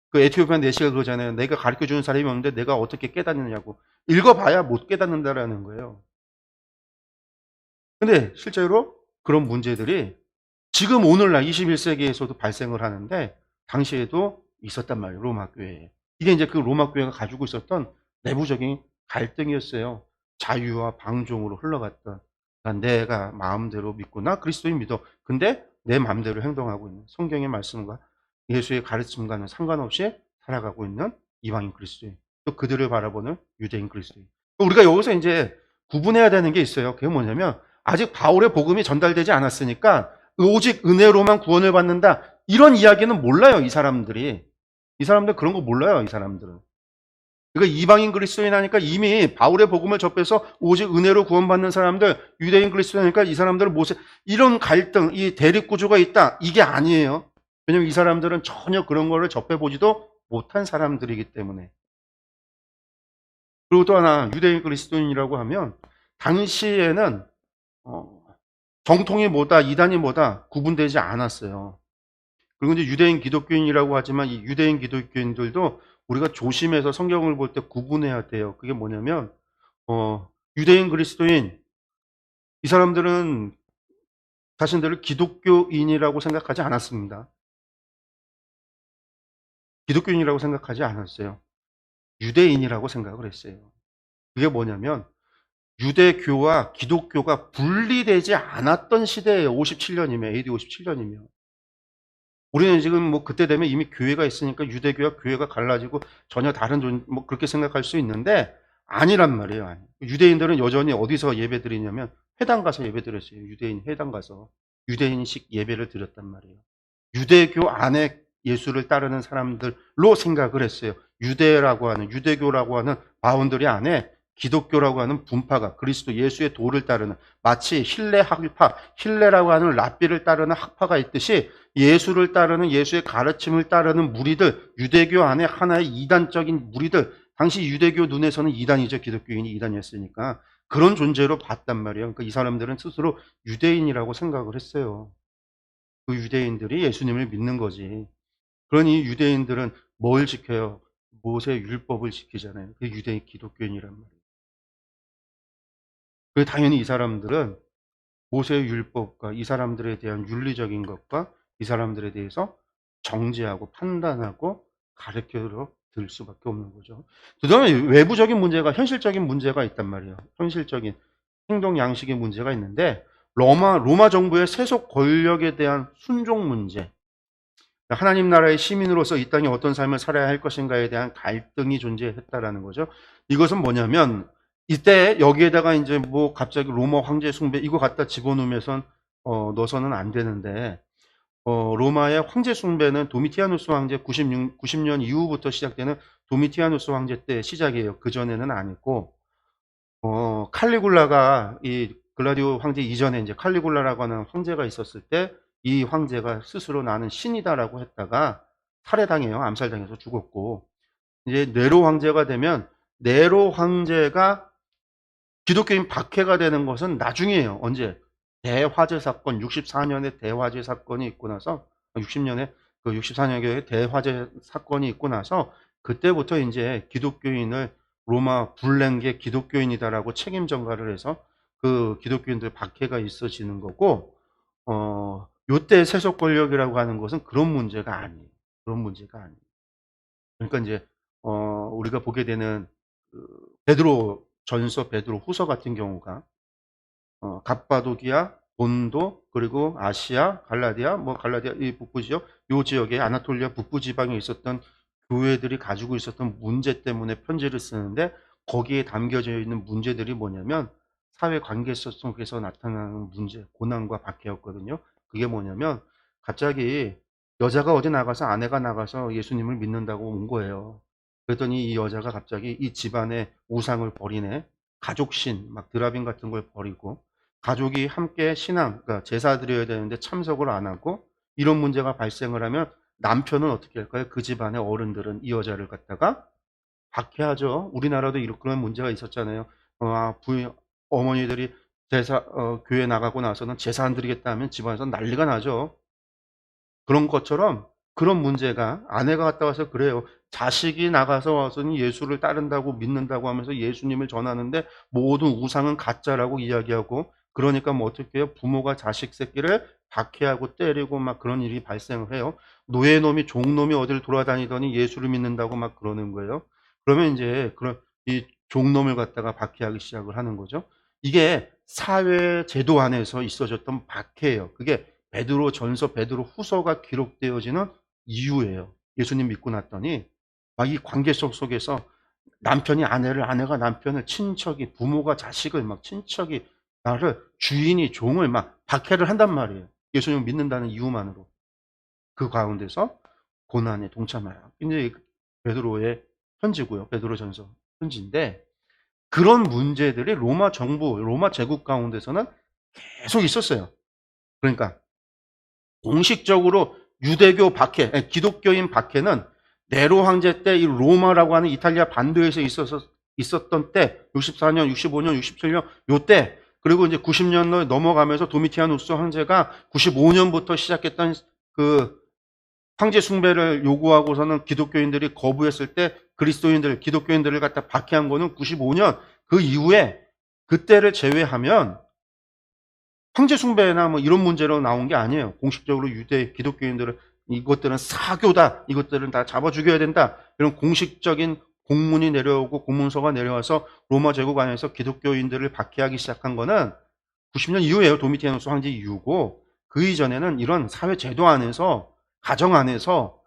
그 에티오피아 내시가 그러잖아요. 내가 가르쳐 주는 사람이 없는데 내가 어떻게 깨닫느냐고. 읽어봐야 못 깨닫는다라는 거예요. 근데 실제로 그런 문제들이 지금 오늘날 21세기에서도 발생을 하는데 당시에도 있었단 말이에요. 로마 교회에. 이게 이제 그 로마 교회가 가지고 있었던 내부적인 갈등이었어요. 자유와 방종으로 흘러갔던 그러니까 내가 마음대로 믿고 나 그리스도인 믿어. 근데 내 마음대로 행동하고 있는 성경의 말씀과 예수의 가르침과는 상관없이 살아가고 있는 이방인 그리스도인. 또 그들을 바라보는 유대인 그리스도인. 우리가 여기서 이제 구분해야 되는 게 있어요. 그게 뭐냐면 아직 바울의 복음이 전달되지 않았으니까 오직 은혜로만 구원을 받는다. 이런 이야기는 몰라요, 이 사람들이. 이 사람들 그런 거 몰라요, 이 사람들은. 그러니까 이방인 그리스도인 하니까 이미 바울의 복음을 접해서 오직 은혜로 구원받는 사람들, 유대인 그리스도인이니까 이 사람들은 모세, 이런 갈등, 이 대립구조가 있다. 이게 아니에요. 왜냐면 이 사람들은 전혀 그런 거를 접해보지도 못한 사람들이기 때문에. 그리고 또 하나, 유대인 그리스도인이라고 하면 당시에는 정통이 뭐다, 이단이 뭐다 구분되지 않았어요. 그리고 이제 유대인 기독교인이라고 하지만 이 유대인 기독교인들도 우리가 조심해서 성경을 볼 때 구분해야 돼요. 그게 뭐냐면 유대인 그리스도인, 이 사람들은 자신들을 기독교인이라고 생각하지 않았습니다. 기독교인이라고 생각하지 않았어요. 유대인이라고 생각을 했어요. 그게 뭐냐면 유대교와 기독교가 분리되지 않았던 시대예요. 57년이면, AD 57년이면. 우리는 지금 뭐 그때 되면 이미 교회가 있으니까 유대교와 교회가 갈라지고 전혀 다른 뭐 그렇게 생각할 수 있는데 아니란 말이에요. 유대인들은 여전히 어디서 예배 드리냐면 회당 가서 예배 드렸어요. 유대인 회당 가서 유대인식 예배를 드렸단 말이에요. 유대교 안에 예수를 따르는 사람들로 생각을 했어요. 유대라고 하는, 유대교라고 하는 바운더리 안에 기독교라고 하는 분파가 그리스도 예수의 도를 따르는, 마치 힐레 학파, 힐레라고 하는 랍비를 따르는 학파가 있듯이 예수를 따르는, 예수의 가르침을 따르는 무리들, 유대교 안에 하나의 이단적인 무리들, 당시 유대교 눈에서는 이단이죠. 기독교인이 이단이었으니까 그런 존재로 봤단 말이에요. 그러니까 이 사람들은 스스로 유대인이라고 생각을 했어요. 그 유대인들이 예수님을 믿는 거지. 그러니 유대인들은 뭘 지켜요? 모세 율법을 지키잖아요. 그게 유대인 기독교인이란 말이에요. 그 당연히 이 사람들은 모세 율법과 이 사람들에 대한 윤리적인 것과 이 사람들에 대해서 정죄하고 판단하고 가르쳐 들 수밖에 없는 거죠. 그다음에 외부적인 문제가, 현실적인 문제가 있단 말이에요. 현실적인 행동 양식의 문제가 있는데 로마 정부의 세속 권력에 대한 순종 문제, 하나님 나라의 시민으로서 이 땅에 어떤 삶을 살아야 할 것인가에 대한 갈등이 존재했다라는 거죠. 이것은 뭐냐면 이때 여기에다가 이제 뭐 갑자기 로마 황제 숭배 이거 갖다 집어넣으면서 넣어서는 안 되는데 로마의 황제 숭배는 도미티아누스 황제 90년 이후부터 시작되는 도미티아누스 황제 때 시작이에요. 그 전에는 아니고 칼리굴라가 이 글라디오 황제 이전에 이제 칼리굴라라고 하는 황제가 있었을 때 이 황제가 스스로 나는 신이다라고 했다가 살해당해요. 암살당해서 죽었고, 이제 네로 황제가 되면 네로 황제가 기독교인 박해가 되는 것은 나중이에요. 언제? 대화재 사건, 64년에 대화재 사건이 있고 나서 60년에 그 64년에 대화재 사건이 있고 나서 그때부터 이제 기독교인을 로마 불랭게 기독교인이다라고 책임 전가를 해서 그 기독교인들 박해가 있어지는 거고, 요때 세속 권력이라고 하는 것은 그런 문제가 아니에요. 그런 문제가 아니에요. 그러니까 이제 우리가 보게 되는 그 베드로 전서, 베드로 후서 같은 경우가 갑바도기아, 본도, 그리고 아시아, 갈라디아, 뭐 갈라디아 이 북부지역, 요 지역에 아나톨리아 북부 지방에 있었던 교회들이 가지고 있었던 문제 때문에 편지를 쓰는데 거기에 담겨져 있는 문제들이 뭐냐면 사회 관계성 속에서 나타나는 문제, 고난과 박해였거든요. 그게 뭐냐면 갑자기 여자가 어디 나가서, 아내가 나가서 예수님을 믿는다고 온 거예요. 그랬더니 이 여자가 갑자기 이 집안의 우상을 버리네. 가족신, 막 드라빈 같은 걸 버리고 가족이 함께 신앙, 그러니까 제사 드려야 되는데 참석을 안 하고 이런 문제가 발생을 하면 남편은 어떻게 할까요? 그 집안의 어른들은 이 여자를 갖다가 박해하죠. 우리나라도 이런 그런 문제가 있었잖아요. 어머니들이 제사, 교회 나가고 나서는 제사 안 드리겠다 하면 집안에서 난리가 나죠. 그런 것처럼 그런 문제가 아내가 갔다 와서 그래요. 자식이 나가서 와서는 예수를 따른다고 믿는다고 하면서 예수님을 전하는데 모든 우상은 가짜라고 이야기하고, 그러니까 뭐 어떻게 해요? 부모가 자식 새끼를 박해하고 때리고 막 그런 일이 발생을 해요. 노예놈이 종놈이 어딜 돌아다니더니 예수를 믿는다고 막 그러는 거예요. 그러면 이제 그런 이 종놈을 갖다가 박해하기 시작을 하는 거죠. 이게 사회 제도 안에서 있어졌던 박해예요. 그게 베드로 전서, 베드로 후서가 기록되어지는 이유예요. 예수님 믿고 났더니 막 이 관계성 속에서 남편이 아내를, 아내가 남편을, 친척이, 부모가 자식을, 막 친척이 나를, 주인이 종을 막 박해를 한단 말이에요. 예수님을 믿는다는 이유만으로 그 가운데서 고난에 동참하라. 이제 베드로의 편지고요. 베드로전서 편지인데 그런 문제들이 로마 정부, 로마 제국 가운데서는 계속 있었어요. 그러니까 공식적으로 유대교 박해, 기독교인 박해는 네로 황제 때 이 로마라고 하는 이탈리아 반도에서 있었던 때, 64년, 65년, 67년 요때, 그리고 이제 90년로 넘어가면서 도미티아누스 황제가 95년부터 시작했던 그 황제 숭배를 요구하고서는 기독교인들이 거부했을 때 그리스도인들, 기독교인들을 갖다 박해한 거는 95년 그 이후에 그때를 제외하면 황제 숭배나 뭐 이런 문제로 나온 게 아니에요. 공식적으로 유대 기독교인들은 이것들은 사교다. 이것들은 다 잡아 죽여야 된다. 이런 공식적인 공문이 내려오고 공문서가 내려와서 로마 제국 안에서 기독교인들을 박해하기 시작한 거는 90년 이후에요. 도미티아누스 황제 이후고 그 이전에는 이런 사회 제도 안에서 가정 안에서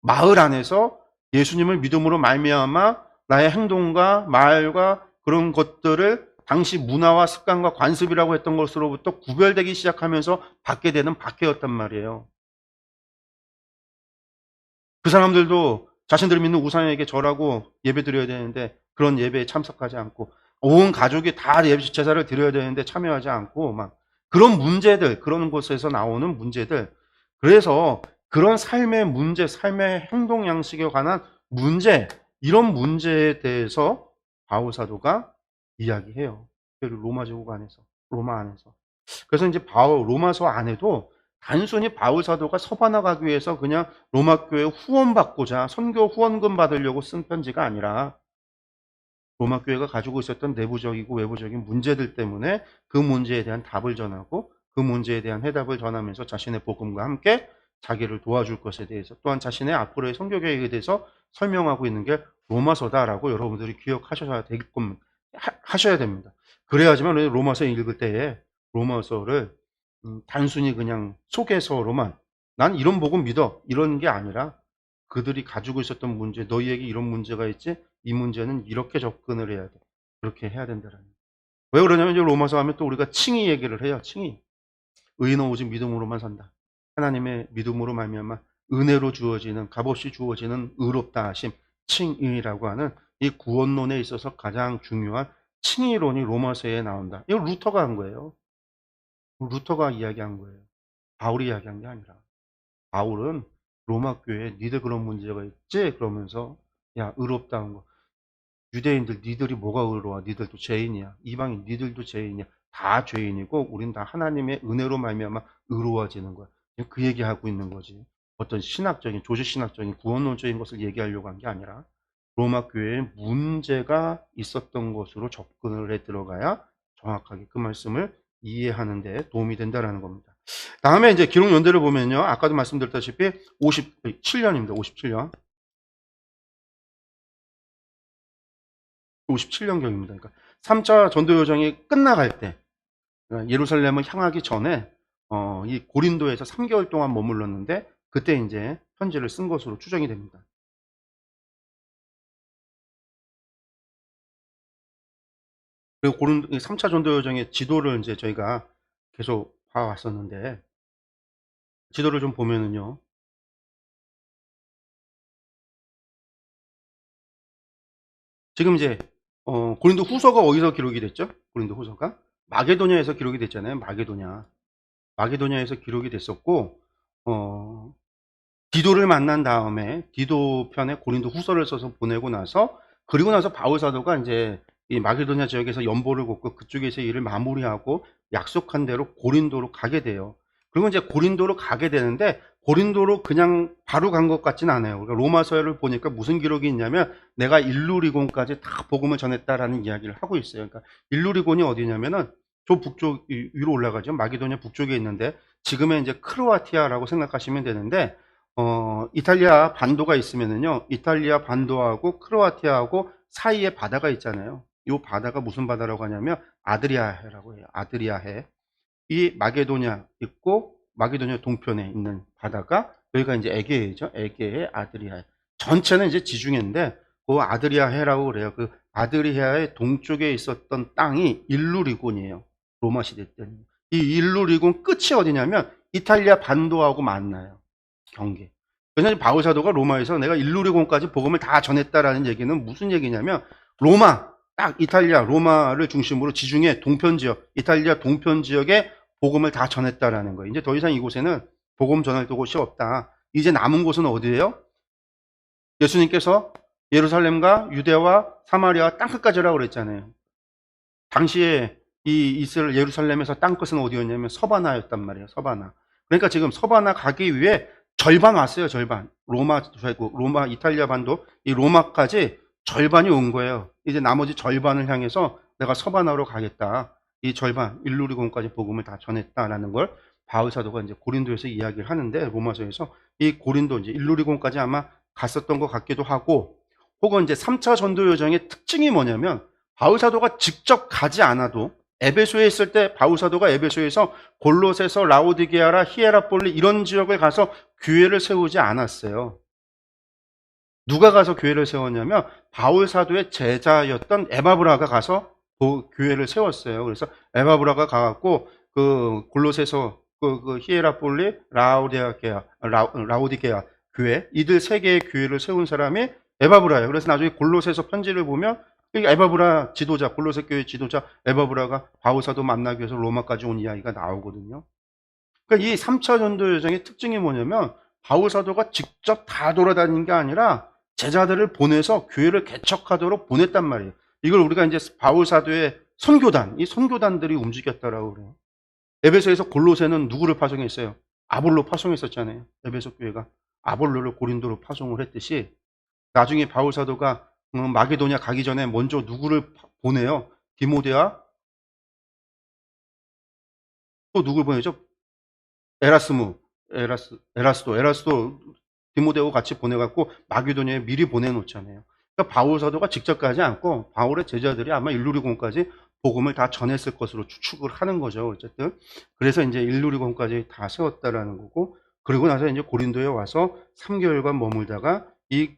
마을 안에서 예수님을 믿음으로 말미암아 나의 행동과 말과 그런 것들을 당시 문화와 습관과 관습이라고 했던 것으로부터 구별되기 시작하면서 받게 되는 박해였단 말이에요. 그 사람들도 자신들이 믿는 우상에게 절하고 예배 드려야 되는데 그런 예배에 참석하지 않고 온 가족이 다 예배 제사를 드려야 되는데 참여하지 않고 막 그런 문제들, 그런 곳에서 나오는 문제들. 그래서 그런 삶의 문제, 삶의 행동 양식에 관한 문제, 이런 문제에 대해서 바울 사도가 이야기해요. 로마 제국 안에서, 로마 안에서. 그래서 이제 바울 로마서 안에도 단순히 바울 사도가 서바나 가기 위해서 그냥 로마 교회 후원받고자 선교 후원금 받으려고 쓴 편지가 아니라 로마 교회가 가지고 있었던 내부적이고 외부적인 문제들 때문에 그 문제에 대한 답을 전하고 그 문제에 대한 해답을 전하면서 자신의 복음과 함께 자기를 도와줄 것에 대해서 또한 자신의 앞으로의 선교 계획에 대해서 설명하고 있는 게 로마서다라고 여러분들이 기억하셔야 되게끔 하셔야 됩니다. 그래야지만 로마서 읽을 때에 로마서를 단순히 그냥 속에서로만 난 이런 복음 믿어 이런 게 아니라 그들이 가지고 있었던 문제, 너희에게 이런 문제가 있지, 이 문제는 이렇게 접근을 해야 돼. 그렇게 해야 된다라는. 왜 그러냐면 이제 로마서 하면 또 우리가 칭의 얘기를 해요. 칭의. 의인은 오직 믿음으로만 산다. 하나님의 믿음으로 말미암아 은혜로 주어지는 값없이 주어지는 의롭다 하심, 칭의라고 하는 이 구원론에 있어서 가장 중요한 칭의론이 로마서에 나온다. 이거 루터가 한 거예요. 루터가 이야기한 거예요. 바울이 이야기한 게 아니라. 바울은 로마 교회에 니들 그런 문제가 있지? 그러면서 야 의롭다는 거. 유대인들 니들이 뭐가 의로워? 니들도 죄인이야. 이방인 니들도 죄인이야. 다 죄인이고 우린 다 하나님의 은혜로 말미암아 의로워지는 거야. 그 얘기하고 있는 거지. 어떤 신학적인 조직신학적인 구원론적인 것을 얘기하려고 한 게 아니라 로마 교회에 문제가 있었던 것으로 접근을 해 들어가야 정확하게 그 말씀을 이해하는 데 도움이 된다라는 겁니다. 다음에 이제 기록 연대를 보면요. 아까도 말씀드렸다시피 57년입니다. 57년. 57년경입니다. 그러니까 3차 전도 여정이 끝나갈 때 예루살렘을 향하기 전에 이 고린도에서 3개월 동안 머물렀는데 그때 이제 편지를 쓴 것으로 추정이 됩니다. 그리고 3차 전도 여정의 지도를 이제 저희가 계속 봐왔었는데 지도를 좀 보면은요. 지금 이제 고린도 후서가 어디서 기록이 됐죠? 고린도 후서가 마게도냐에서 기록이 됐잖아요. 마게도냐에서 기록이 됐었고 디도를 만난 다음에 디도 편에 고린도 후서를 써서 보내고 나서 그리고 나서 바울 사도가 이제 이 마게도냐 지역에서 연보를 걷고 그쪽에서 일을 마무리하고 약속한 대로 고린도로 가게 돼요. 그리고 이제 고린도로 가게 되는데 고린도로 그냥 바로 간 것 같진 않아요. 그러니까 로마서를 보니까 무슨 기록이 있냐면 내가 일루리곤까지 다 복음을 전했다라는 이야기를 하고 있어요. 그러니까 일루리곤이 어디냐면은 저 북쪽 위로 올라가죠. 마게도냐 북쪽에 있는데 지금의 이제 크로아티아라고 생각하시면 되는데 이탈리아 반도가 있으면은요, 이탈리아 반도하고 크로아티아하고 사이에 바다가 있잖아요. 이 바다가 무슨 바다라고 하냐면 아드리아해라고 해요. 아드리아해. 이 마게도냐 있고 마게도냐 동편에 있는 바다가 여기가 이제 에게해죠. 에게해, 아드리아해. 전체는 이제 지중해인데 그 아드리아해라고 그래요. 그 아드리아해 동쪽에 있었던 땅이 일루리곤이에요. 로마 시대 때는. 이 일루리군 끝이 어디냐면 이탈리아 반도하고 만나요. 경계. 그래서 바울 사도가 로마에서 내가 일루리군까지 복음을 다 전했다라는 얘기는 무슨 얘기냐면 로마, 딱 이탈리아 로마를 중심으로 지중해 동편 지역, 이탈리아 동편 지역에 복음을 다 전했다라는 거예요. 이제 더 이상 이곳에는 복음 전할 곳이 없다. 이제 남은 곳은 어디예요? 예수님께서 예루살렘과 유대와 사마리아 땅끝까지라고 그랬잖아요. 당시에 이 이스라엘 예루살렘에서 땅끝은 어디였냐면 서바나였단 말이에요. 서바나. 그러니까 지금 서바나 가기 위해 절반 왔어요. 절반. 로마 이탈리아 반도 이 로마까지 절반이 온 거예요. 이제 나머지 절반을 향해서 내가 서바나로 가겠다. 이 절반 일루리곤까지 복음을 다 전했다라는 걸 바울 사도가 이제 고린도에서 이야기를 하는데 로마서에서 이 고린도 이제 일루리곤까지 아마 갔었던 것 같기도 하고 혹은 이제 3차 전도 여정의 특징이 뭐냐면 바울 사도가 직접 가지 않아도 에베소에 있을 때 바울 사도가 에베소에서 골로새서 라오디게아라 히에라폴리 이런 지역을 가서 교회를 세우지 않았어요. 누가 가서 교회를 세웠냐면 바울 사도의 제자였던 에바브라가 가서 교회를 세웠어요. 그래서 에바브라가 가갖고 그 골로새서 그 히에라폴리 라오디게아 교회 이들 세 개의 교회를 세운 사람이 에바브라예요. 그래서 나중에 골로새서 편지를 보면 에바브라 지도자, 골로새 교회 지도자 에바브라가 바울 사도 만나기 위해서 로마까지 온 이야기가 나오거든요. 그러니까 이 3차 전도 여정의 특징이 뭐냐면 바울 사도가 직접 다 돌아다닌 게 아니라 제자들을 보내서 교회를 개척하도록 보냈단 말이에요. 이걸 우리가 이제 바울 사도의 선교단, 이 선교단들이 움직였다라고 그래요. 에베소에서 골로새는 누구를 파송했어요? 아볼로 파송했었잖아요. 에베소 교회가 아볼로를 고린도로 파송을 했듯이 나중에 바울 사도가 마게도냐 가기 전에 먼저 누구를 보내요? 디모데와 또 누굴 보내죠? 에라스도 디모데하고 같이 보내갖고 마게도냐에 미리 보내놓잖아요. 그러니까 바울 사도가 직접 가지 않고 바울의 제자들이 아마 일루리곤까지 복음을 다 전했을 것으로 추측을 하는 거죠. 어쨌든 그래서 이제 일루리곤까지 다 세웠다라는 거고 그리고 나서 이제 고린도에 와서 3개월간 머물다가 이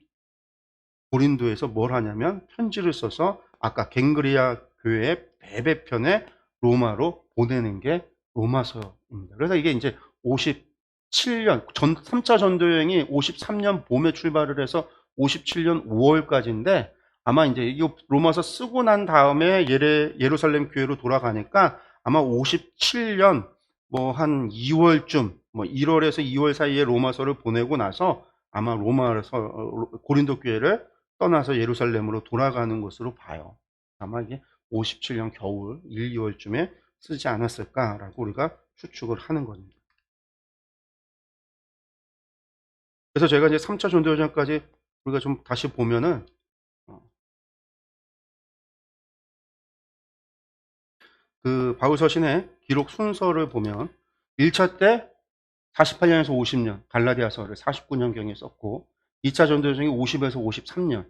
고린도에서 뭘 하냐면 편지를 써서 아까 갱그리아 교회의 배배편에 로마로 보내는 게 로마서입니다. 그래서 이게 이제 57년 3차 전도 여행이 53년 봄에 출발을 해서 57년 5월까지인데 아마 이제 이 로마서 쓰고 난 다음에 예루살렘 교회로 돌아가니까 아마 57년 뭐 한 2월쯤 뭐 1월에서 2월 사이에 로마서를 보내고 나서 아마 고린도 교회를 떠나서 예루살렘으로 돌아가는 것으로 봐요. 아마 이게 57년 겨울 1, 2월쯤에 쓰지 않았을까라고 우리가 추측을 하는 겁니다. 그래서 제가 이제 3차 전도여정까지 우리가 좀 다시 보면은 그 바울서신의 기록 순서를 보면 1차 때 48년에서 50년 갈라디아서를 49년경에 썼고 2차 전도여정이 50에서 53년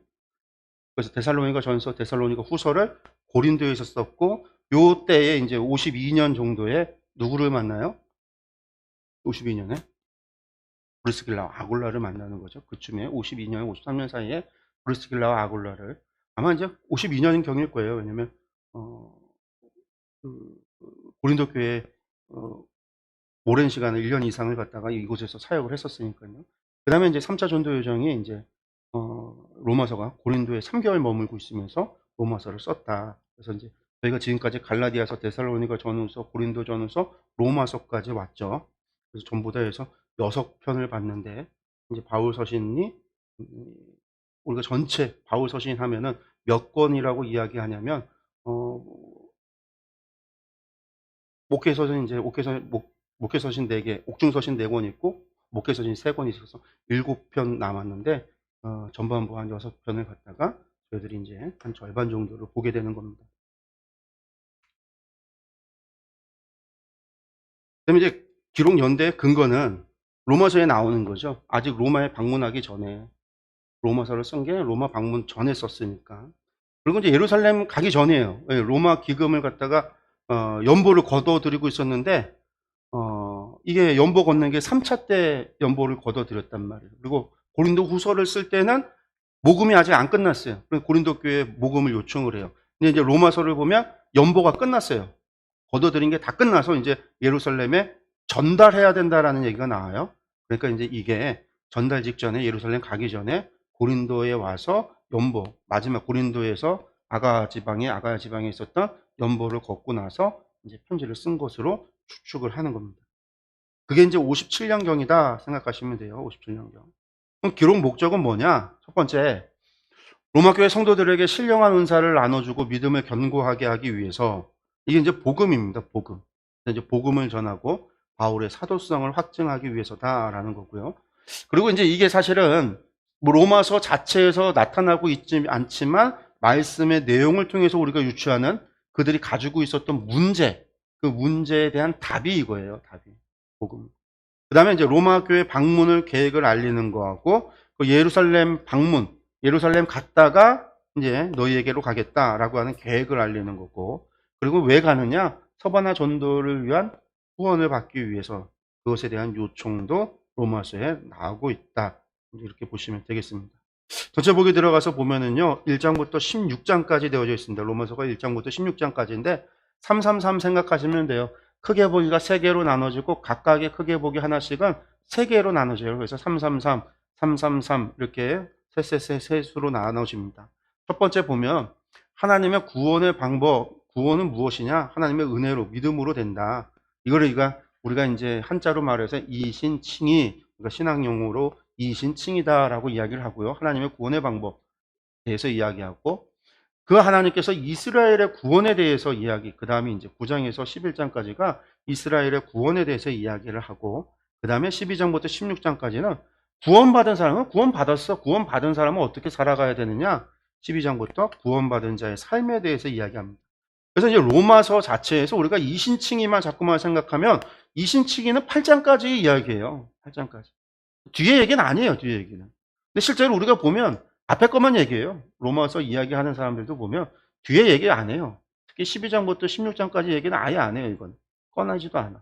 그래서 데살로니가 전서, 데살로니가 후서를 고린도에서 썼고 요 때에 이제 52년 정도에 누구를 만나요? 52년에 브리스길라와 아굴라를 만나는 거죠. 그쯤에 52년, 53년 사이에 브리스길라와 아굴라를 아마 이제 52년인 경일 거예요. 왜냐면 고린도 교회 오랜 시간을 1년 이상을 갖다가 이곳에서 사역을 했었으니까요. 그 다음에 이제 3차 전도 여정이 이제 로마서가 고린도에 3개월 머물고 있으면서 로마서를 썼다. 그래서 이제 저희가 지금까지 갈라디아서, 데살로니가 전후서, 고린도 전후서, 로마서까지 왔죠. 그래서 전부 다 해서 6편을 봤는데 이제 바울 서신이 우리가 전체 바울 서신 하면은 몇 권이라고 이야기하냐면 목회서신 이제 목회서신 4개, 옥중서신 4권 있고 목회서신 3권 있어서 7편 남았는데 전반부 한 6편을 갖다가 저희들이 이제 한 절반 정도를 보게 되는 겁니다. 그다음에 이제 기록 연대의 근거는 로마서에 나오는 거죠. 아직 로마에 방문하기 전에 로마서를 쓴 게 로마 방문 전에 썼으니까. 그리고 이제 예루살렘 가기 전이에요. 로마 기금을 갖다가 연보를 걷어들이고 있었는데 이게 연보 걷는 게 3차 때 연보를 걷어들였단 말이에요. 그리고 고린도 후서를 쓸 때는 모금이 아직 안 끝났어요. 그래서 고린도 교회에 모금을 요청을 해요. 근데 이제 로마서를 보면 연보가 끝났어요. 얻어들인 게 다 끝나서 이제 예루살렘에 전달해야 된다라는 얘기가 나와요. 그러니까 이제 이게 전달 직전에 예루살렘 가기 전에 고린도에 와서 연보, 마지막 고린도에서 아가야 지방에 있었던 연보를 걷고 나서 이제 편지를 쓴 것으로 추측을 하는 겁니다. 그게 이제 57년경이다 생각하시면 돼요. 57년경. 그럼 기록 목적은 뭐냐? 첫 번째, 로마교회 성도들에게 신령한 은사를 나눠주고 믿음을 견고하게 하기 위해서, 이게 이제 복음입니다. 복음. 이제 복음을 전하고 바울의 사도성을 확증하기 위해서다라는 거고요. 그리고 이제 이게 사실은 뭐 로마서 자체에서 나타나고 있지 않지만 말씀의 내용을 통해서 우리가 유추하는 그들이 가지고 있었던 문제, 그 문제에 대한 답이 이거예요. 답이. 복음. 그 다음에 이제 로마 교회 방문을 계획을 알리는 거하고, 그 예루살렘 방문, 예루살렘 갔다가 이제 너희에게로 가겠다라고 하는 계획을 알리는 거고, 그리고 왜 가느냐? 서바나 전도를 위한 후원을 받기 위해서, 그것에 대한 요청도 로마서에 나오고 있다. 이렇게 보시면 되겠습니다. 전체 보기 들어가서 보면은요, 1장부터 16장까지 되어져 있습니다. 로마서가 1장부터 16장까지인데 333 생각하시면 돼요. 크게 보기가 3개로 나눠지고 각각의 크게 보기 하나씩은 3개로 나눠져요. 그래서 333, 333 이렇게 세 수로 나눠집니다. 첫 번째 보면 하나님의 구원의 방법, 구원은 무엇이냐? 하나님의 은혜로, 믿음으로 된다. 이거를 우리가 이제 한자로 말해서 이신칭의, 그러니까 신앙용어로 이신칭이다라고 이야기를 하고요. 하나님의 구원의 방법에 대해서 이야기하고, 그 하나님께서 이스라엘의 구원에 대해서 그 다음에 이제 9장에서 11장까지가 이스라엘의 구원에 대해서 이야기를 하고, 그 다음에 12장부터 16장까지는 구원받은 사람은 구원받았어. 구원받은 사람은 어떻게 살아가야 되느냐? 12장부터 구원받은 자의 삶에 대해서 이야기합니다. 그래서 이제 로마서 자체에서 우리가 이신칭의만 자꾸만 생각하면 이신칭의는 8장까지 이야기해요. 8장까지. 뒤에 얘기는 아니에요. 뒤에 얘기는. 근데 실제로 우리가 보면 앞에 것만 얘기해요. 로마서 이야기하는 사람들도 보면 뒤에 얘기 안 해요. 특히 12장부터 16장까지 얘기는 아예 안 해요. 이건 꺼내지도 않아.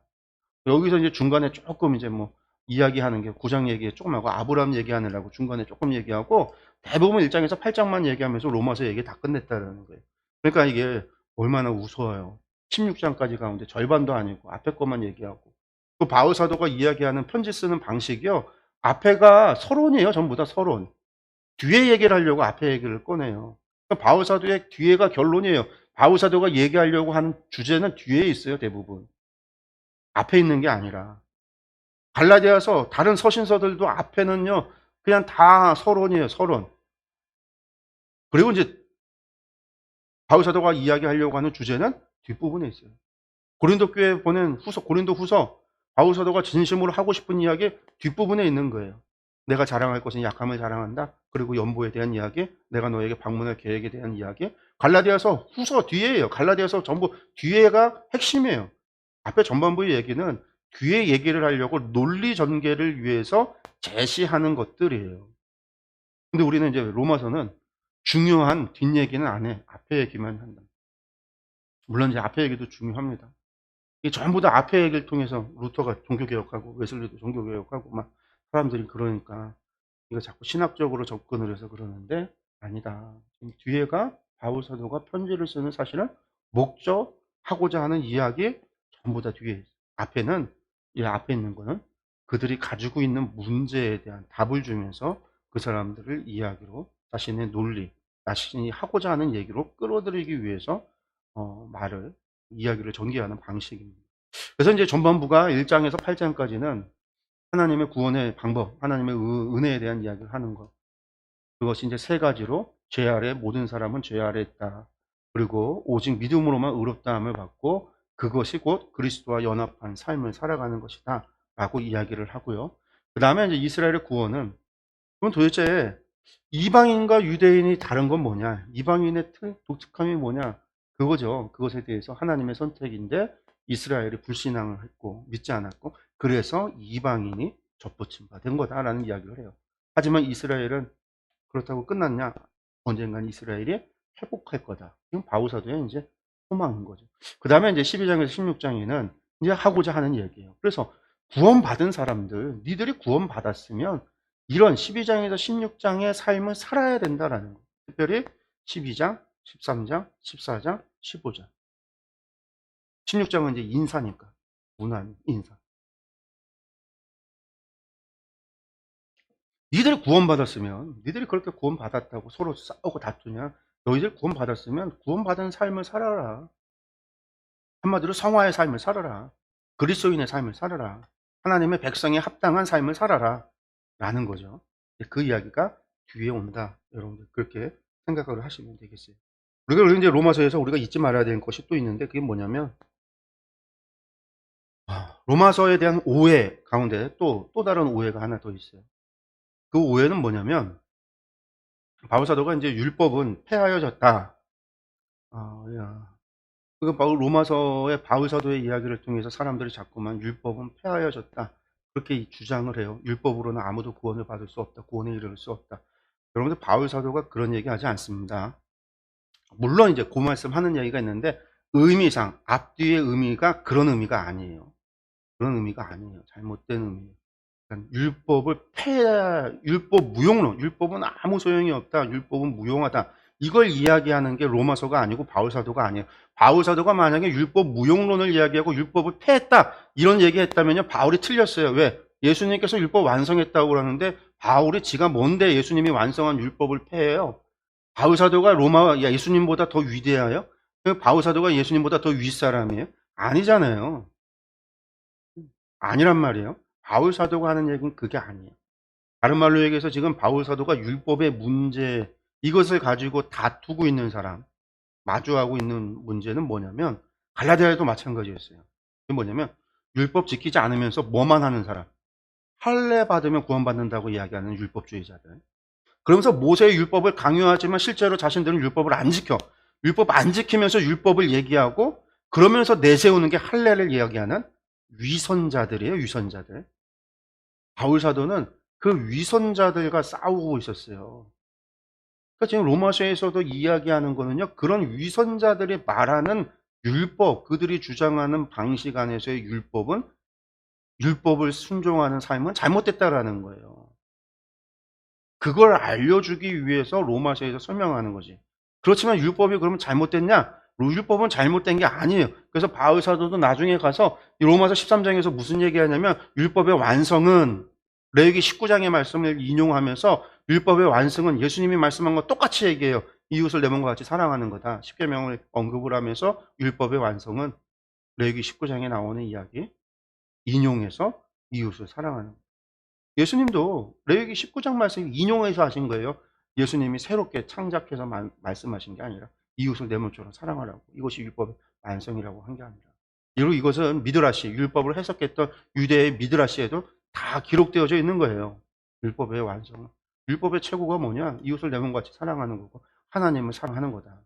여기서 이제 중간에 조금 이제 뭐 이야기하는 게 9장 얘기 조금 하고 아브라함 얘기하느라고 중간에 조금 얘기하고 대부분 1장에서 8장만 얘기하면서 로마서 얘기 다 끝냈다라는 거예요. 그러니까 이게 얼마나 우스워요. 16장까지 가운데 절반도 아니고 앞에 것만 얘기하고, 그 바울 사도가 이야기하는 편지 쓰는 방식이요. 앞에가 서론이에요. 전부 다 서론. 뒤에 얘기를 하려고 앞에 얘기를 꺼내요. 그러니까 바울 사도의 뒤에가 결론이에요. 바울 사도가 얘기하려고 하는 주제는 뒤에 있어요. 대부분. 앞에 있는 게 아니라. 갈라디아서 다른 서신서들도 앞에는요. 그냥 다 서론이에요. 서론. 그리고 이제 바울 사도가 이야기하려고 하는 주제는 뒷부분에 있어요. 고린도 교회에 보낸 고린도 후서, 바울 사도가 진심으로 하고 싶은 이야기 뒷부분에 있는 거예요. 내가 자랑할 것은 약함을 자랑한다. 그리고 연보에 대한 이야기, 내가 너에게 방문할 계획에 대한 이야기. 갈라디아서 후서 뒤에예요. 갈라디아서 전부 뒤에가 핵심이에요. 앞에 전반부의 얘기는 뒤에 얘기를 하려고 논리 전개를 위해서 제시하는 것들이에요. 근데 우리는 이제 로마서는 중요한 뒷얘기는 안 해. 앞에 얘기만 한다. 물론 이제 앞에 얘기도 중요합니다. 이 전부 다 앞에 얘기를 통해서 루터가 종교개혁하고 웨슬리도 종교개혁하고 막 사람들이 그러니까 이거 자꾸 신학적으로 접근을 해서 그러는데 아니다. 뒤에가 바울 사도가 편지를 쓰는 사실은 목적하고자 하는 이야기 전부 다 뒤에 있어요. 앞에는 이 앞에 있는 거는 그들이 가지고 있는 문제에 대한 답을 주면서 그 사람들을 이야기로 자신의 논리, 자신이 하고자 하는 얘기로 끌어들이기 위해서 이야기를 전개하는 방식입니다. 그래서 이제 전반부가 1장에서 8장까지는 하나님의 구원의 방법, 하나님의 은혜에 대한 이야기를 하는 것. 그것이 이제 3가지로 죄 아래 모든 사람은 죄 아래 있다. 그리고 오직 믿음으로만 의롭다함을 받고 그것이 곧 그리스도와 연합한 삶을 살아가는 것이다. 라고 이야기를 하고요. 그 다음에 이제 이스라엘의 구원은 그럼 도대체 이방인과 유대인이 다른 건 뭐냐? 이방인의 독특함이 뭐냐? 그거죠. 그것에 대해서 하나님의 선택인데 이스라엘이 불신앙을 했고 믿지 않았고 그래서 이방인이 접붙임 받은 거다라는 이야기를 해요. 하지만 이스라엘은 그렇다고 끝났냐? 언젠간 이스라엘이 회복할 거다. 이건 바울사도의 이제 소망인 거죠. 그 다음에 이제 12장에서 16장에는 이제 하고자 하는 얘기예요. 그래서 구원받은 사람들, 니들이 구원받았으면 이런 12장에서 16장의 삶을 살아야 된다라는 거예요. 특별히 12장, 13장, 14장, 15장. 16장은 이제 인사니까. 문안, 인사. 니들이 구원받았으면, 니들이 그렇게 구원받았다고 서로 싸우고 다투냐? 너희들 구원받았으면 구원받은 삶을 살아라. 한마디로 성화의 삶을 살아라. 그리스도인의 삶을 살아라. 하나님의 백성에 합당한 삶을 살아라. 라는 거죠. 그 이야기가 뒤에 온다. 여러분들 그렇게 생각을 하시면 되겠어요. 우리가 이제 로마서에서 우리가 잊지 말아야 되는 것이 또 있는데 그게 뭐냐면 로마서에 대한 오해 가운데 또 다른 오해가 하나 더 있어요. 그 오해는 뭐냐면 바울사도가 이제 율법은 폐하여졌다. 그 로마서의 바울사도의 이야기를 통해서 사람들이 자꾸만 율법은 폐하여졌다. 그렇게 주장을 해요. 율법으로는 아무도 구원을 받을 수 없다. 구원에 이를 수 없다. 여러분들 바울사도가 그런 얘기 하지 않습니다. 물론 이제 그 말씀 하는 얘기가 있는데 의미상 앞뒤의 의미가 그런 의미가 아니에요. 그런 의미가 아니에요. 잘못된 의미예요. 그러니까 율법 무용론, 율법은 아무 소용이 없다. 율법은 무용하다. 이걸 이야기하는 게 로마서가 아니고 바울사도가 아니에요. 바울사도가 만약에 율법 무용론을 이야기하고 율법을 폐했다. 이런 얘기했다면요. 바울이 틀렸어요. 왜? 예수님께서 율법 완성했다고 그러는데 바울이 지가 뭔데 예수님이 완성한 율법을 폐해요? 바울사도가 예수님보다 더 위대해요? 바울사도가 예수님보다 더 윗사람이에요? 아니잖아요. 아니란 말이에요. 바울사도가 하는 얘기는 그게 아니에요. 다른 말로 얘기해서 지금 바울사도가 율법의 문제, 이것을 가지고 다투고 있는 사람, 마주하고 있는 문제는 뭐냐면 갈라디아에도 마찬가지였어요. 그게 뭐냐면 율법 지키지 않으면서 뭐만 하는 사람, 할례 받으면 구원받는다고 이야기하는 율법주의자들. 그러면서 모세의 율법을 강요하지만 실제로 자신들은 율법을 안 지켜. 율법 안 지키면서 율법을 얘기하고 그러면서 내세우는 게 할례를 이야기하는 위선자들이에요. 위선자들. 바울사도는 그 위선자들과 싸우고 있었어요. 그러니까 지금 로마서에서도 이야기하는 거는요. 그런 위선자들이 말하는 율법, 그들이 주장하는 방식 안에서의 율법은 율법을 순종하는 삶은 잘못됐다라는 거예요. 그걸 알려주기 위해서 로마서에서 설명하는 거지. 그렇지만 율법이 그러면 잘못됐냐? 율법은 잘못된 게 아니에요. 그래서 바울 사도도 나중에 가서 로마서 13장에서 무슨 얘기하냐면 율법의 완성은 레위기 19장의 말씀을 인용하면서 율법의 완성은 예수님이 말씀한 거 똑같이 얘기해요. 이웃을 내 몸과 같이 사랑하는 거다. 십계명을 언급을 하면서 율법의 완성은 레위기 19장에 나오는 이야기 인용해서 이웃을 사랑하는 거다. 예수님도 레위기 19장 말씀 인용해서 하신 거예요. 예수님이 새롭게 창작해서 말씀하신 게 아니라 이웃을 내 몸처럼 사랑하라고. 이것이 율법의 완성이라고 한 게 아니라. 이것은 미드라시, 율법을 해석했던 유대의 미드라시에도 다 기록되어져 있는 거예요. 율법의 완성. 율법의 최고가 뭐냐? 이웃을 내 몸같이 사랑하는 거고 하나님을 사랑하는 거다.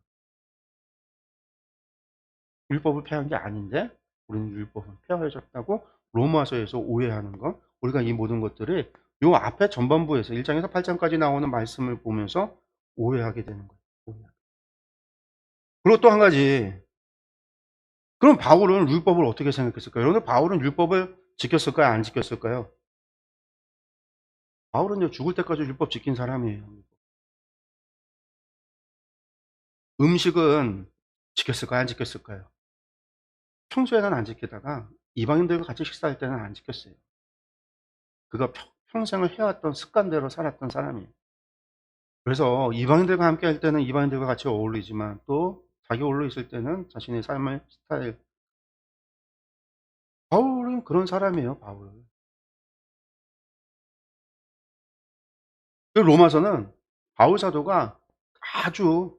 율법을 폐한 게 아닌데 우리는 율법은 폐하여졌다고 로마서에서 오해하는 것. 우리가 이 모든 것들을 요 앞에 전반부에서 1장에서 8장까지 나오는 말씀을 보면서 오해하게 되는 거예요. 그리고 또 한 가지. 그럼 바울은 율법을 어떻게 생각했을까요? 여러분 바울은 율법을 지켰을까요? 안 지켰을까요? 바울은 죽을 때까지 율법 지킨 사람이에요. 음식은 지켰을까요? 안 지켰을까요? 평소에는 안 지키다가 이방인들과 같이 식사할 때는 안 지켰어요. 그가 평생을 해왔던 습관대로 살았던 사람이에요. 그래서 이방인들과 함께 할 때는 이방인들과 같이 어울리지만 또 자기 홀로 있을 때는 자신의 삶의 스타일. 바울은 그런 사람이에요. 바울은. 그 로마서는 바울 사도가 아주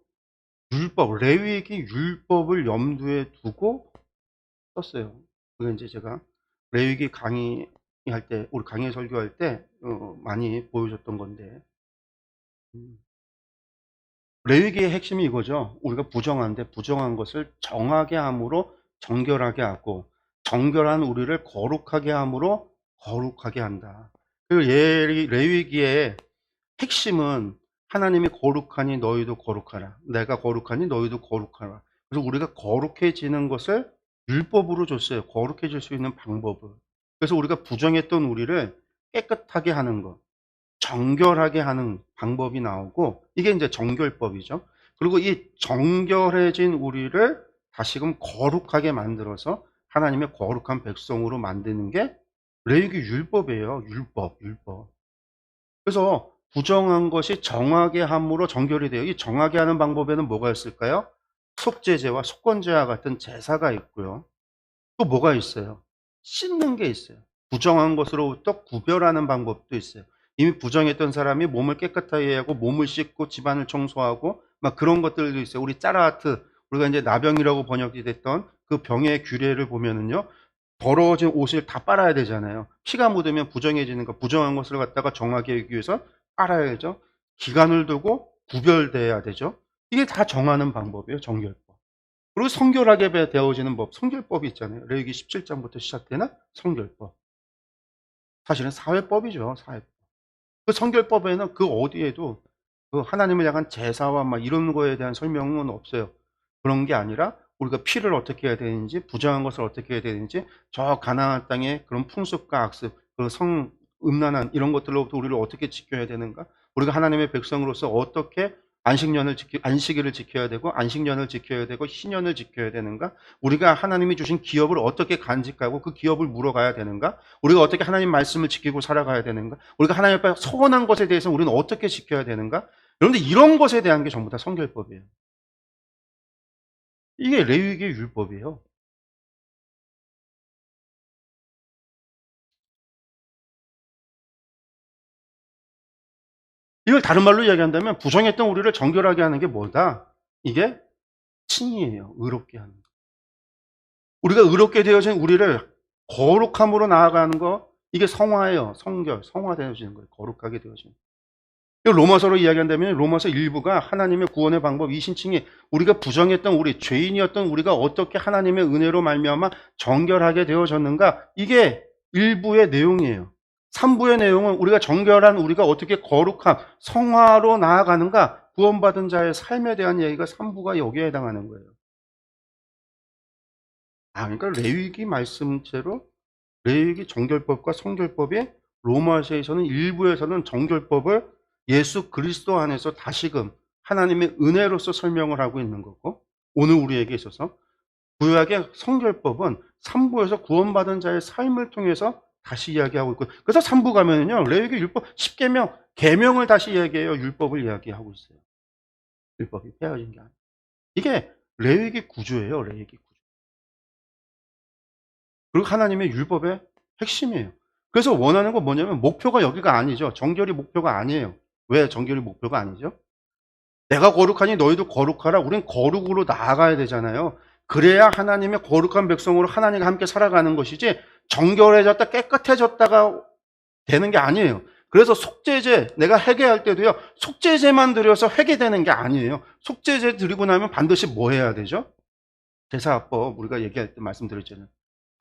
레위기 율법을 염두에 두고 썼어요. 그게 이제 제가 레위기 강의할 때, 우리 강의 설교할 때 많이 보여줬던 건데 레위기의 핵심이 이거죠. 우리가 부정한데 부정한 것을 정하게 함으로 정결하게 하고 정결한 우리를 거룩하게 함으로 거룩하게 한다. 그 레위기의 핵심은 하나님이 거룩하니 너희도 거룩하라. 내가 거룩하니 너희도 거룩하라. 그래서 우리가 거룩해지는 것을 율법으로 줬어요. 거룩해질 수 있는 방법을. 그래서 우리가 부정했던 우리를 깨끗하게 하는 것. 정결하게 하는 방법이 나오고 이게 이제 정결법이죠. 그리고 이 정결해진 우리를 다시금 거룩하게 만들어서 하나님의 거룩한 백성으로 만드는 게 레위기 율법이에요. 율법. 그래서 부정한 것이 정하게 함으로 정결이 돼요. 이 정하게 하는 방법에는 뭐가 있을까요? 속죄제와 속건제와 같은 제사가 있고요. 또 뭐가 있어요? 씻는 게 있어요. 부정한 것으로부터 구별하는 방법도 있어요. 이미 부정했던 사람이 몸을 깨끗하게 하고 몸을 씻고 집안을 청소하고 막 그런 것들도 있어요. 우리 짜라하트, 우리가 이제 나병이라고 번역이 됐던 그 병의 규례를 보면은요. 더러워진 옷을 다 빨아야 되잖아요. 피가 묻으면 부정해지는 거, 부정한 것을 갖다가 정하게 하기 위해서 빨아야죠. 기간을 두고 구별돼야 되죠. 이게 다 정하는 방법이에요. 정결법. 그리고 성결하게 되어지는 법, 성결법이 있잖아요. 레위기 17장부터 시작되는 성결법. 사실은 사회법이죠. 사회법. 그 성결법에는 그 어디에도 그 하나님을 향한 제사와 막 이런 거에 대한 설명은 없어요. 그런 게 아니라 우리가 피를 어떻게 해야 되는지, 부정한 것을 어떻게 해야 되는지, 저 가나안 땅의 그런 풍습과 악습, 그 음란한 이런 것들로부터 우리를 어떻게 지켜야 되는가? 우리가 하나님의 백성으로서 어떻게 안식일을 지켜야 되고, 안식년을 지켜야 되고, 희년을 지켜야 되는가? 우리가 하나님이 주신 기업을 어떻게 간직하고 그 기업을 물어가야 되는가? 우리가 어떻게 하나님 말씀을 지키고 살아가야 되는가? 우리가 하나님 앞에 서원한 것에 대해서 우리는 어떻게 지켜야 되는가? 그런데 이런 것에 대한 게 전부 다 성결법이에요. 이게 레위기 율법이에요. 이걸 다른 말로 이야기한다면 부정했던 우리를 정결하게 하는 게 뭐다? 이게 칭의예요. 의롭게 하는 거. 우리가 의롭게 되어진 우리를 거룩함으로 나아가는 거, 이게 성화예요. 성화되어지는 거예요. 거룩하게 되어지는 거. 로마서로 이야기한다면 로마서 일부가 하나님의 구원의 방법, 이신칭이 우리가 부정했던 우리, 죄인이었던 우리가 어떻게 하나님의 은혜로 말미암아 정결하게 되어졌는가, 이게 일부의 내용이에요. 3부의 내용은 우리가 정결한 우리가 어떻게 거룩한 성화로 나아가는가, 구원받은 자의 삶에 대한 얘기가 3부가 여기에 해당하는 거예요. 그러니까 레위기 말씀대로 레위기 정결법과 성결법이 로마서에서는 일부에서는 정결법을 예수 그리스도 안에서 다시금 하나님의 은혜로서 설명을 하고 있는 거고, 오늘 우리에게 있어서 구약의 성결법은 3부에서 구원받은 자의 삶을 통해서 다시 이야기하고 있고, 그래서 3부 가면은요 레위기 율법 10계명 계명을 다시 이야기해요. 율법을 이야기하고 있어요. 율법이 폐해진 게 아니에요. 이게 레위기 구조예요. 레위기 구조. 그리고 하나님의 율법의 핵심이에요. 그래서 원하는 건 뭐냐면 목표가 여기가 아니죠. 정결이 목표가 아니에요. 왜 정결이 목표가 아니죠? 내가 거룩하니 너희도 거룩하라. 우린 거룩으로 나아가야 되잖아요. 그래야 하나님의 거룩한 백성으로 하나님과 함께 살아가는 것이지, 정결해졌다 깨끗해졌다가 되는 게 아니에요. 그래서 속죄제 내가 회개할 때도요, 속죄제만 드려서 회개되는 게 아니에요. 속죄제 드리고 나면 반드시 뭐 해야 되죠? 제사법 우리가 얘기할 때 말씀드렸잖아요.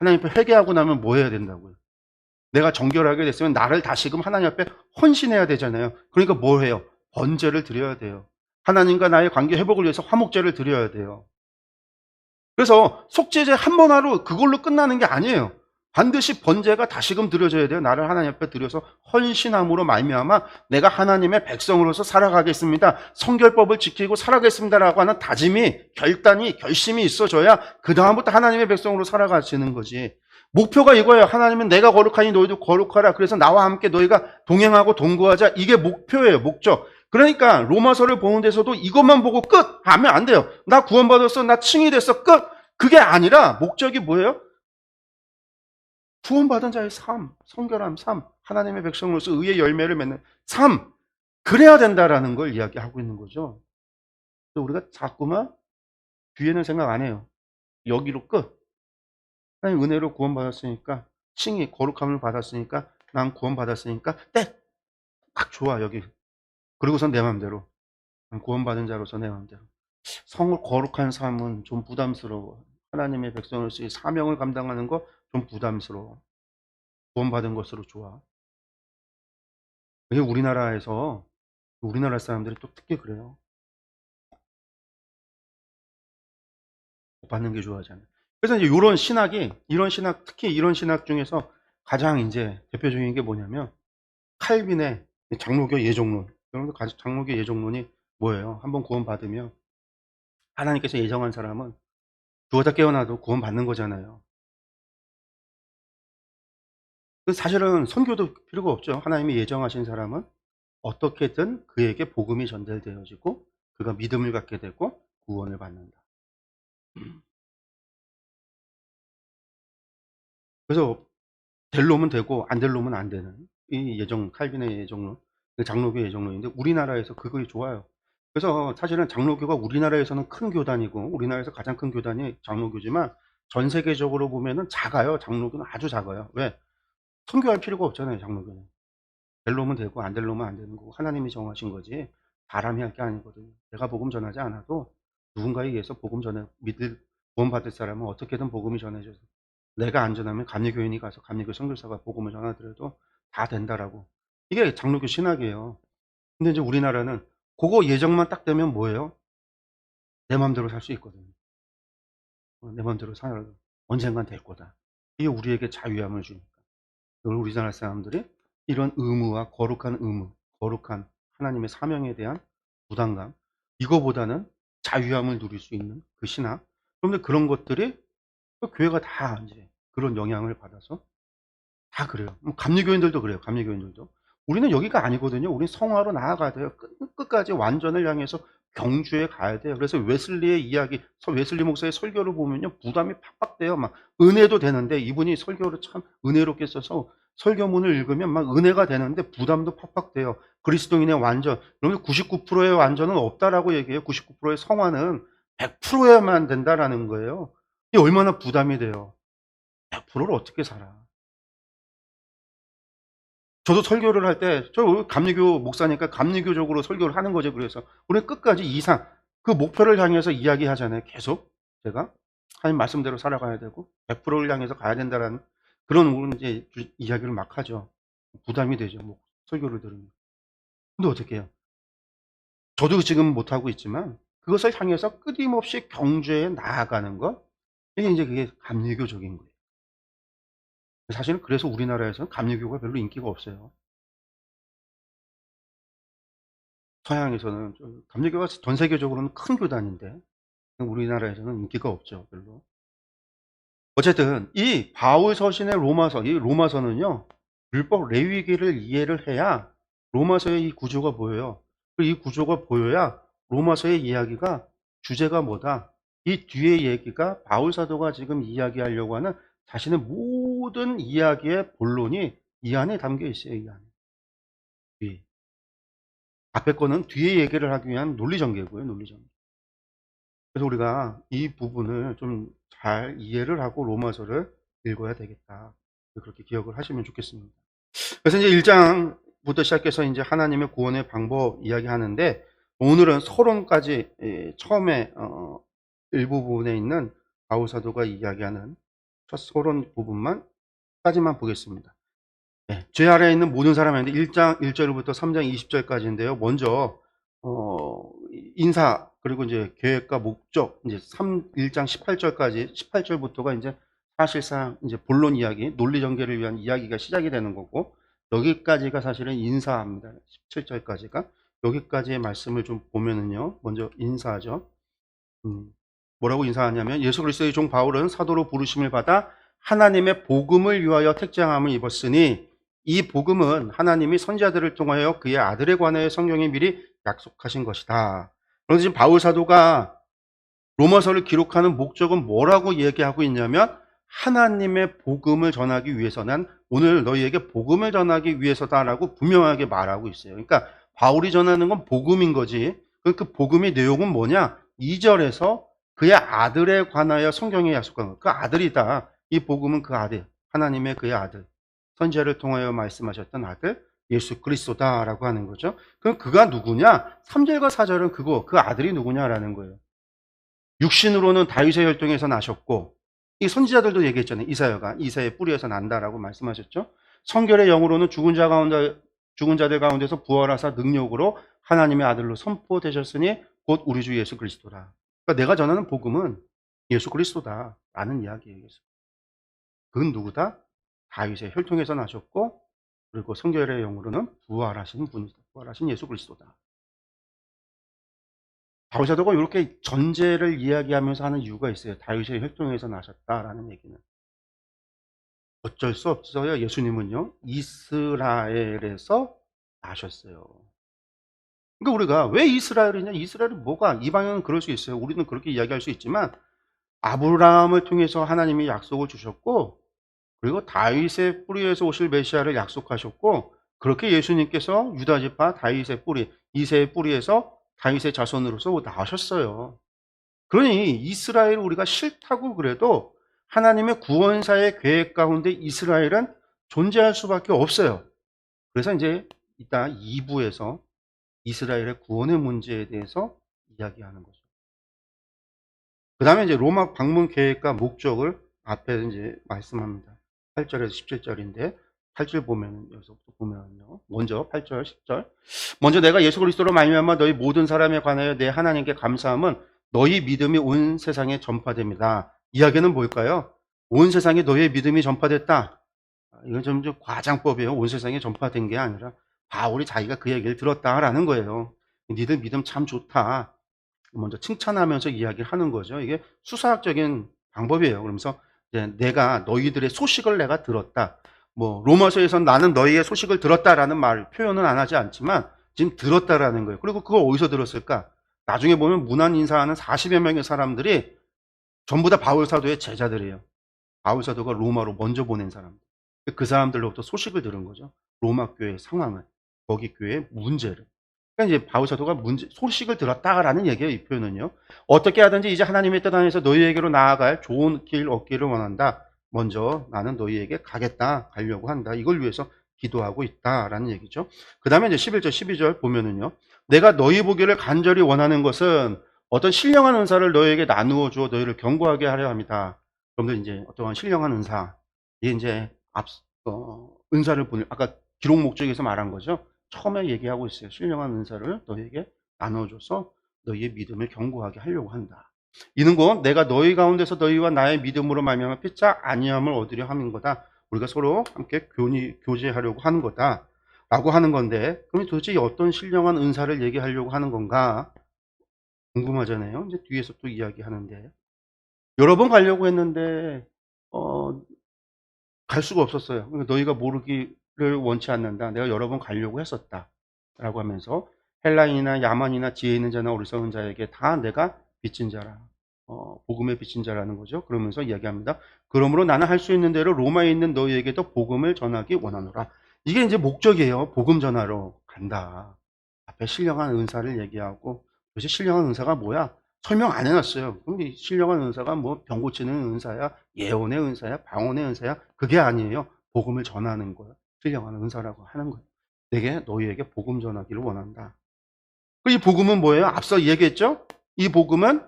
하나님 앞에 회개하고 나면 뭐 해야 된다고요? 내가 정결하게 됐으면 나를 다시금 하나님 앞에 헌신해야 되잖아요. 그러니까 뭐 해요? 번제를 드려야 돼요. 하나님과 나의 관계 회복을 위해서 화목제를 드려야 돼요. 그래서 속죄제 한 번 하루 그걸로 끝나는 게 아니에요. 반드시 번제가 다시금 드려져야 돼요. 나를 하나님 앞에 드려서 헌신함으로 말미암아 내가 하나님의 백성으로서 살아가겠습니다. 성결법을 지키고 살아가겠습니다라고 하는 다짐이, 결심이 있어져야 그 다음부터 하나님의 백성으로 살아가시는 거지. 목표가 이거예요. 하나님은 내가 거룩하니 너희도 거룩하라. 그래서 나와 함께 너희가 동행하고 동거하자. 이게 목표예요. 목적. 그러니까 로마서를 보는 데서도 이것만 보고 끝 하면 안 돼요. 나 구원받았어. 나 칭이 됐어. 끝. 그게 아니라 목적이 뭐예요? 구원받은 자의 삶, 성결한 삶, 하나님의 백성으로서 의의 열매를 맺는 삶. 그래야 된다라는 걸 이야기하고 있는 거죠. 그래서 우리가 자꾸만 뒤에는 생각 안 해요. 여기로 끝. 하나님 은혜로 구원받았으니까, 칭이 거룩함을 받았으니까, 난 구원받았으니까 딱 좋아 여기. 그리고선 내 마음대로. 구원받은 자로서 내 마음대로. 성을 거룩한 삶은 좀 부담스러워. 하나님의 백성으로서 이 사명을 감당하는 거 좀 부담스러워. 구원받은 것으로 좋아. 이게 우리나라 사람들이 또 특히 그래요. 못 받는 게 좋아하잖아요. 그래서 이제 이런 신학, 특히 이런 신학 중에서 가장 이제 대표적인 게 뭐냐면 칼빈의 장로교 예정론. 여러분들 장로교 예정론이 뭐예요? 한번 구원받으면 하나님께서 예정한 사람은 죽었다 깨어나도 구원받는 거잖아요. 그 사실은 선교도 필요가 없죠. 하나님이 예정하신 사람은 어떻게든 그에게 복음이 전달되어지고 그가 믿음을 갖게 되고 구원을 받는다. 그래서 될 놈은 되고 안 될 놈은 안 되는 이 예정 칼빈의 예정론, 그 장로교 예정론인데 우리나라에서 그거 좋아요. 그래서 사실은 장로교가 우리나라에서는 큰 교단이고 우리나라에서 가장 큰 교단이 장로교지만 전 세계적으로 보면은 작아요. 장로교는 아주 작아요. 왜? 선교할 필요가 없잖아요. 장로교는. 될 놈은 되고 안 될 놈은 안 되는 거고 하나님이 정하신 거지 사람이 할 게 아니거든요. 내가 복음 전하지 않아도 누군가에 의해서 복음 전해 믿을 구원받을 사람은 어떻게든 복음이 전해져서 내가 안 전하면 감리교인이 가서 감리교 선교사가 복음을 전하더라도 다 된다라고. 이게 장로교 신학이에요. 근데 이제 우리나라는 그거 예정만 딱 되면 뭐예요? 내 마음대로 살 수 있거든요. 내 마음대로 살아. 언젠간 될 거다. 이게 우리에게 자유함을 주니까. 그걸 우리나라 사람들이 이런 의무와 거룩한 의무, 거룩한 하나님의 사명에 대한 부담감, 이거보다는 자유함을 누릴 수 있는 그 신학. 그런데 그런 것들이 그 교회가 다 이제 그런 영향을 받아서 다 그래요. 감리교인들도 그래요. 감리교인들도. 우리는 여기가 아니거든요. 우리는 성화로 나아가야 돼요. 끝까지 완전을 향해서 경주에 가야 돼요. 그래서 웨슬리의 이야기, 웨슬리 목사의 설교를 보면요. 부담이 팍팍 돼요. 막 은혜도 되는데 이분이 설교를 참 은혜롭게 써서 설교문을 읽으면 막 은혜가 되는데 부담도 팍팍 돼요. 그리스도인의 완전. 그러면 99%의 완전은 없다라고 얘기해요. 99%의 성화는 100%야만 된다라는 거예요. 이게 얼마나 부담이 돼요. 100%를 어떻게 살아? 저도 설교를 할 때, 저 감리교 목사니까 감리교적으로 설교를 하는 거죠. 그래서 우리 끝까지 이상, 그 목표를 향해서 이야기하잖아요. 계속 제가 하나님 말씀대로 살아가야 되고 100%를 향해서 가야 된다는 그런 이제 이야기를 막 하죠. 부담이 되죠. 뭐 설교를 들으면. 근데 어떻게 해요? 저도 지금 못 하고 있지만 그것을 향해서 끊임없이 경주에 나아가는 것, 이게 이제 그게 감리교적인 거예요. 사실은 그래서 우리나라에서는 감리교가 별로 인기가 없어요. 서양에서는 감리교가 전 세계적으로는 큰 교단인데 우리나라에서는 인기가 없죠, 별로. 어쨌든 이 바울 서신의 로마서, 이 로마서는요, 율법 레위기를 이해를 해야 로마서의 이 구조가 보여요. 이 구조가 보여야 로마서의 이야기가 주제가 뭐다. 이 뒤에 얘기가 바울 사도가 지금 이야기하려고 하는 자신의 모든 이야기의 본론이 이 안에 담겨 있어요, 이 안에. 뒤에. 앞에 거는 뒤에 얘기를 하기 위한 논리 전개고요, 논리 전개. 그래서 우리가 이 부분을 좀 잘 이해를 하고 로마서를 읽어야 되겠다. 그렇게 기억을 하시면 좋겠습니다. 그래서 이제 1장부터 시작해서 이제 하나님의 구원의 방법 이야기하는데 오늘은 서론까지 처음에 일부분에 있는 바울 사도가 이야기하는 첫 서론 부분만 까지만 보겠습니다. 네, 죄 아래에 있는 모든 사람인데 1장 1절부터 3장 20절까지인데요. 먼저 인사 그리고 이제 계획과 목적 이제 1장 18절까지 18절부터가 이제 사실상 이제 본론 이야기, 논리 전개를 위한 이야기가 시작이 되는 거고 여기까지가 사실은 인사입니다. 17절까지가 여기까지의 말씀을 좀 보면은요. 먼저 인사죠. 뭐라고 인사하냐면 예수 그리스도의 종 바울은 사도로 부르심을 받아 하나님의 복음을 위하여 택장함을 입었으니 이 복음은 하나님이 선지자들을 통하여 그의 아들에 관하여 성경에 미리 약속하신 것이다. 그런데 지금 바울 사도가 로마서를 기록하는 목적은 뭐라고 얘기하고 있냐면 하나님의 복음을 전하기 위해서는 오늘 너희에게 복음을 전하기 위해서다라고 분명하게 말하고 있어요. 그러니까 바울이 전하는 건 복음인 거지. 그 복음의 내용은 뭐냐? 2절에서 그의 아들에 관하여 성경에 약속한 것. 그 아들이다. 이 복음은 그 아들. 하나님의 그의 아들. 선지자를 통하여 말씀하셨던 아들. 예수 그리스도다라고 하는 거죠. 그럼 그가 누구냐? 3절과 4절은 그거. 그 아들이 누구냐라는 거예요. 육신으로는 다윗의 혈통에서 나셨고 이 선지자들도 얘기했잖아요. 이사야가 이사야의 뿌리에서 난다라고 말씀하셨죠. 성결의 영으로는 죽은 자들 가운데서 부활하사 능력으로 하나님의 아들로 선포되셨으니 곧 우리 주 예수 그리스도라. 그러니까 내가 전하는 복음은 예수 그리스도다라는 이야기예요. 그건 누구다? 다윗의 혈통에서 나셨고 그리고 성결의 영으로는 부활하신 분이다. 부활하신 예수 그리스도다. 바울 사도가 이렇게 전제를 이야기하면서 하는 이유가 있어요. 다윗의 혈통에서 나셨다라는 얘기는. 어쩔 수 없어요. 예수님은요, 이스라엘에서 나셨어요. 그러니까 우리가 왜 이스라엘이냐? 이스라엘이 뭐가? 이방인은 그럴 수 있어요. 우리는 그렇게 이야기할 수 있지만 아브라함을 통해서 하나님이 약속을 주셨고, 그리고 다윗의 뿌리에서 오실 메시아를 약속하셨고, 그렇게 예수님께서 유다 지파 다윗의 뿌리, 이새의 뿌리에서 다윗의 자손으로서 나셨어요. 그러니 이스라엘을 우리가 싫다고 그래도 하나님의 구원사의 계획 가운데 이스라엘은 존재할 수밖에 없어요. 그래서 이제 이따 2부에서 이스라엘의 구원의 문제에 대해서 이야기하는 거죠. 그 다음에 이제 로마 방문 계획과 목적을 앞에 이제 말씀합니다. 8절에서 17절인데, 8절 보면, 여기서부터 보면요. 먼저 8절, 10절. 먼저 내가 예수 그리스도로 말미암아 너희 모든 사람에 관하여 내 하나님께 감사함은 너희 믿음이 온 세상에 전파됩니다. 이야기는 뭘까요? 온 세상에 너희의 믿음이 전파됐다. 이건 좀 과장법이에요. 온 세상에 전파된 게 아니라 바울이 자기가 그 얘기를 들었다라는 거예요. 니들 믿음 참 좋다. 먼저 칭찬하면서 이야기를 하는 거죠. 이게 수사학적인 방법이에요. 그러면서 이제 내가 너희들의 소식을 내가 들었다. 뭐 로마서에서는 나는 너희의 소식을 들었다라는 말 표현은 안 하지 않지만 지금 들었다라는 거예요. 그리고 그걸 어디서 들었을까? 나중에 보면 문안 인사하는 40여 명의 사람들이 전부 다 바울 사도의 제자들이에요. 바울 사도가 로마로 먼저 보낸 사람들. 그 사람들로부터 소식을 들은 거죠. 로마 교회의 상황을, 거기 교회의 문제를. 그러니까 이제 바울 사도가 소식을 들었다라는 얘기예요. 이 표현은요. 어떻게 하든지 이제 하나님의 뜻 안에서 너희에게로 나아갈 좋은 길 얻기를 원한다. 먼저 나는 너희에게 가려고 한다. 이걸 위해서 기도하고 있다라는 얘기죠. 그 다음에 이제 11절, 12절 보면은요. 내가 너희 보기를 간절히 원하는 것은 어떤 신령한 은사를 너희에게 나누어 주어 너희를 견고하게 하려 합니다. 여러분들 이제 어떠한 신령한 은사, 이게 이제 은사를 보내, 아까 기록 목적에서 말한 거죠. 처음에 얘기하고 있어요. 신령한 은사를 너희에게 나눠줘서 너희의 믿음을 견고하게 하려고 한다. 이는 곧 내가 너희 가운데서 너희와 나의 믿음으로 말미암아 피차 아니함을 얻으려 하는 거다. 우리가 서로 함께 교제하려고 하는 거다. 라고 하는 건데, 그럼 도대체 어떤 신령한 은사를 얘기하려고 하는 건가? 궁금하잖아요. 이제 뒤에서 또 이야기하는데. 여러 번 가려고 했는데, 어, 갈 수가 없었어요. 그러니까 너희가 모르기를 원치 않는다. 내가 여러 번 가려고 했었다. 라고 하면서 헬라인이나 야만이나 지혜 있는 자나 어리석은 자에게 다 내가 빚진 자라. 복음의 빚진 자라는 거죠. 그러면서 이야기합니다. 그러므로 나는 할 수 있는 대로 로마에 있는 너희에게도 복음을 전하기 원하노라. 이게 이제 목적이에요. 복음 전하러 간다. 앞에 신령한 은사를 얘기하고, 도대체 신령한 은사가 뭐야? 설명 안 해놨어요. 근데 신령한 은사가 뭐 병 고치는 은사야, 예언의 은사야, 방언의 은사야? 그게 아니에요. 복음을 전하는 거야. 신령한 은사라고 하는 거예요. 내게 너희에게 복음 전하기를 원한다. 이 복음은 뭐예요? 앞서 얘기했죠? 이 복음은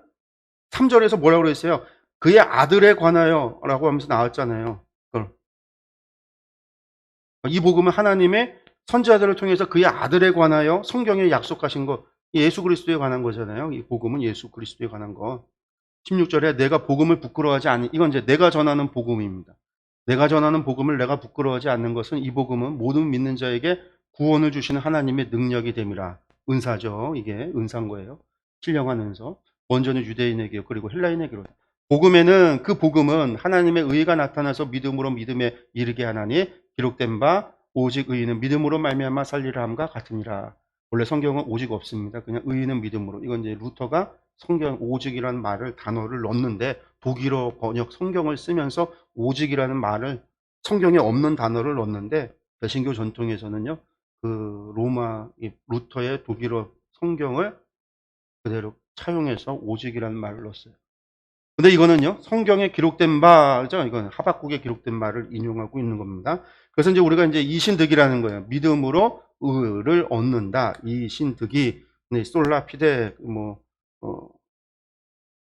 3절에서 뭐라고 그랬어요? 그의 아들에 관하여 라고 하면서 나왔잖아요. 이 복음은 하나님의 선지자들을 통해서 그의 아들에 관하여 성경에 약속하신 것, 예수 그리스도에 관한 거잖아요. 이 복음은 예수 그리스도에 관한 거. 16절에 내가 복음을 부끄러워하지 않니, 이건 이제 내가 전하는 복음입니다. 내가 전하는 복음을 내가 부끄러워하지 않는 것은 이 복음은 모든 믿는 자에게 구원을 주시는 하나님의 능력이 됨이라. 은사죠. 이게 은사인 거예요. 신령한 은사. 먼저는 유대인에게 그리고 헬라인에게로. 복음에는 그 복음은 하나님의 의가 나타나서 믿음으로 믿음에 이르게 하나니 기록된 바 오직 의인은 믿음으로 말미암아 살리라 함과 같으니라. 원래 성경은 오직 없습니다. 그냥 의인은 믿음으로. 이건 이제 루터가 성경 오직이라는 말을 단어를 넣는데 독일어 번역 성경을 쓰면서 오직이라는 말을 성경에 없는 단어를 넣는데 개신교 전통에서는요. 그 로마 루터의 독일어 성경을 그대로 차용해서 오직이라는 말을 넣었어요. 근데 이거는요, 성경에 기록된 바죠. 이건 하박국에 기록된 말을 인용하고 있는 겁니다. 그래서 이제 우리가 이제 이신득이라는 거예요. 믿음으로 의를 얻는다. 이신득이, 네, 솔라 피데,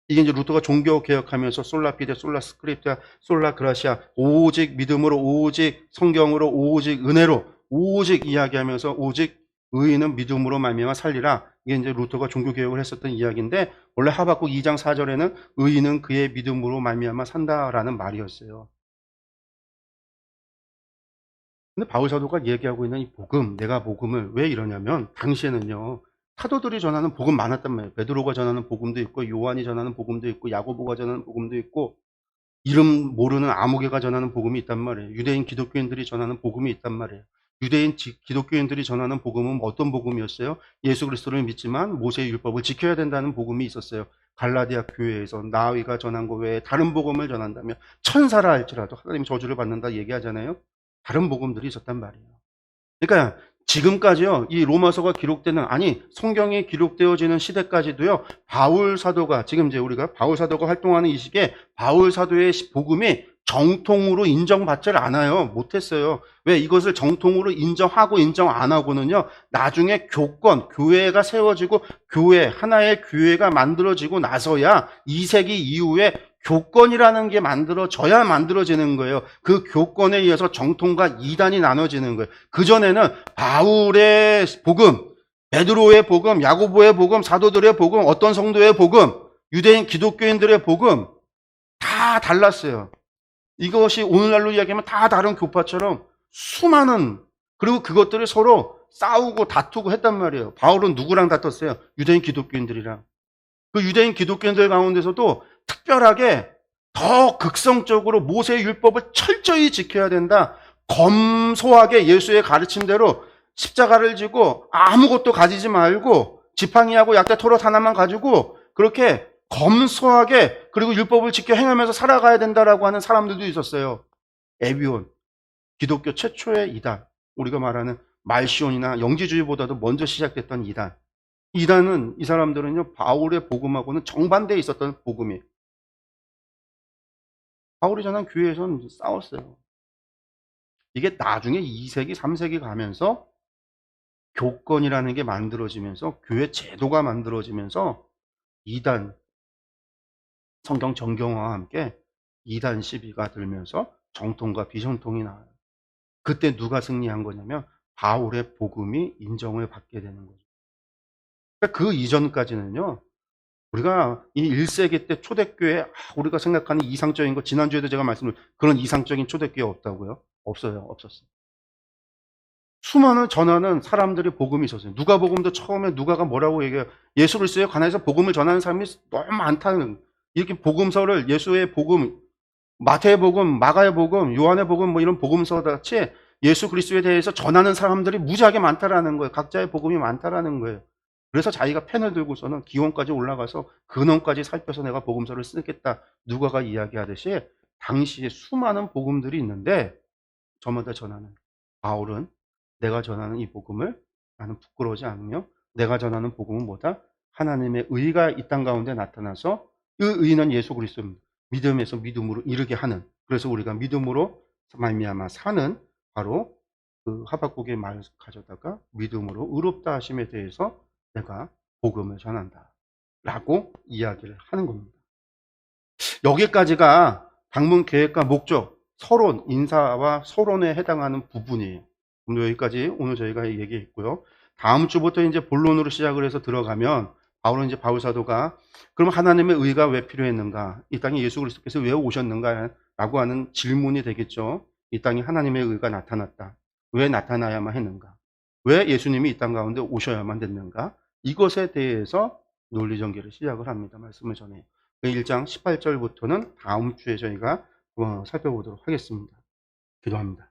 이게 이제 루터가 종교 개혁하면서 솔라 피데, 솔라 스크립트야, 솔라 그라시아, 오직 믿음으로, 오직 성경으로, 오직 은혜로, 오직 이야기하면서 오직 의인은 믿음으로 말미암아 살리라. 이게 이제 루터가 종교 개혁을 했었던 이야기인데 원래 하박국 2장 4절에는 의인은 그의 믿음으로 말미암아 산다라는 말이었어요. 근데 바울 사도가 얘기하고 있는 이 복음, 내가 복음을 왜 이러냐면 당시에는요. 사도들이 전하는 복음 많았단 말이에요. 베드로가 전하는 복음도 있고, 요한이 전하는 복음도 있고, 야고보가 전하는 복음도 있고, 이름 모르는 아무개가 전하는 복음이 있단 말이에요. 유대인 기독교인들이 전하는 복음이 있단 말이에요. 유대인 기독교인들이 전하는 복음은 어떤 복음이었어요? 예수 그리스도를 믿지만 모세의 율법을 지켜야 된다는 복음이 있었어요. 갈라디아 교회에서 나위가 전한 것 외에 다른 복음을 전한다면 천사라 할지라도 하나님 저주를 받는다 얘기하잖아요. 다른 복음들이 있었단 말이에요. 그러니까 지금까지요, 이 로마서가 기록되는, 아니, 성경이 기록되어지는 시대까지도요, 바울 사도가, 지금 이제 우리가 바울 사도가 활동하는 이 시기에 바울 사도의 복음이 정통으로 인정받질 않아요. 못했어요. 왜? 이것을 정통으로 인정하고 인정 안 하고는요, 나중에 교회가 세워지고 하나의 교회가 만들어지고 나서야 2세기 이후에 교권이라는 게 만들어져야 만들어지는 거예요. 그 교권에 의해서 정통과 이단이 나눠지는 거예요. 그전에는 바울의 복음, 베드로의 복음, 야고보의 복음, 사도들의 복음, 어떤 성도의 복음, 유대인 기독교인들의 복음 다 달랐어요. 이것이 오늘날로 이야기하면 다 다른 교파처럼 수많은, 그리고 그것들을 서로 싸우고 다투고 했단 말이에요. 바울은 누구랑 다퉜어요? 유대인 기독교인들이랑. 그 유대인 기독교인들 가운데서도 특별하게 더 극성적으로 모세의 율법을 철저히 지켜야 된다. 검소하게 예수의 가르침대로 십자가를 지고 아무것도 가지지 말고 지팡이하고 약대 토롯 하나만 가지고 그렇게 검소하게, 그리고 율법을 지켜 행하면서 살아가야 된다라고 하는 사람들도 있었어요. 에비온, 기독교 최초의 이단, 우리가 말하는 말시온이나 영지주의보다도 먼저 시작됐던 이단. 이단은, 이 사람들은요, 바울의 복음하고는 정반대에 있었던 복음이에요. 바울이 전한 교회에서는 싸웠어요. 이게 나중에 2세기, 3세기 가면서 교권이라는 게 만들어지면서 교회 제도가 만들어지면서 이단, 성경 정경화와 함께 이단 시비가 들면서 정통과 비정통이 나와요. 그때 누가 승리한 거냐면 바울의 복음이 인정을 받게 되는 거죠. 그러니까 그 이전까지는요, 우리가 이 1세기 때 초대교회, 우리가 생각하는 이상적인 거, 지난주에도 제가 말씀드린 그런 이상적인 초대교회 없다고요? 없어요. 없었어요. 수많은 전하는 사람들이 복음이 있었어요. 누가복음도 처음에 누가가 뭐라고 얘기해요? 예수 그리스도에 관해서 복음을 전하는 사람이 너무 많다는, 이렇게 복음서를, 예수의 복음, 마태의 복음, 마가의 복음, 요한의 복음, 뭐 이런 복음서 같이 예수 그리스도에 대해서 전하는 사람들이 무지하게 많다라는 거예요. 각자의 복음이 많다라는 거예요. 그래서 자기가 펜을 들고서는 기원까지 올라가서 근원까지 살펴서 내가 복음서를 쓰겠다. 누가가 이야기하듯이 당시에 수많은 복음들이 있는데 저마다 전하는, 바울은 내가 전하는 이 복음을 나는 부끄러워하지 않으며 내가 전하는 복음은 뭐다? 하나님의 의가 이 땅 가운데 나타나서 그 의는 예수 그리스도입니다. 믿음에서 믿음으로 이르게 하는, 그래서 우리가 믿음으로 말미암아 사는, 바로 그 하박국의 말을 가져다가 믿음으로 의롭다 하심에 대해서 내가 복음을 전한다 라고 이야기를 하는 겁니다. 여기까지가 방문 계획과 목적, 서론, 인사와 서론에 해당하는 부분이에요. 여기까지 오늘 저희가 얘기했고요. 다음 주부터 이제 본론으로 시작을 해서 들어가면, 바울은 이제 바울 사도가 그럼 하나님의 의가 왜 필요했는가? 이 땅에 예수 그리스도께서 왜 오셨는가? 라고 하는 질문이 되겠죠. 이 땅에 하나님의 의가 나타났다. 왜 나타나야만 했는가? 왜 예수님이 이 땅 가운데 오셔야만 됐는가? 이것에 대해서 논리 전개를 시작을 합니다. 말씀을 전해요. 1장 18절부터는 다음 주에 저희가 살펴보도록 하겠습니다. 기도합니다.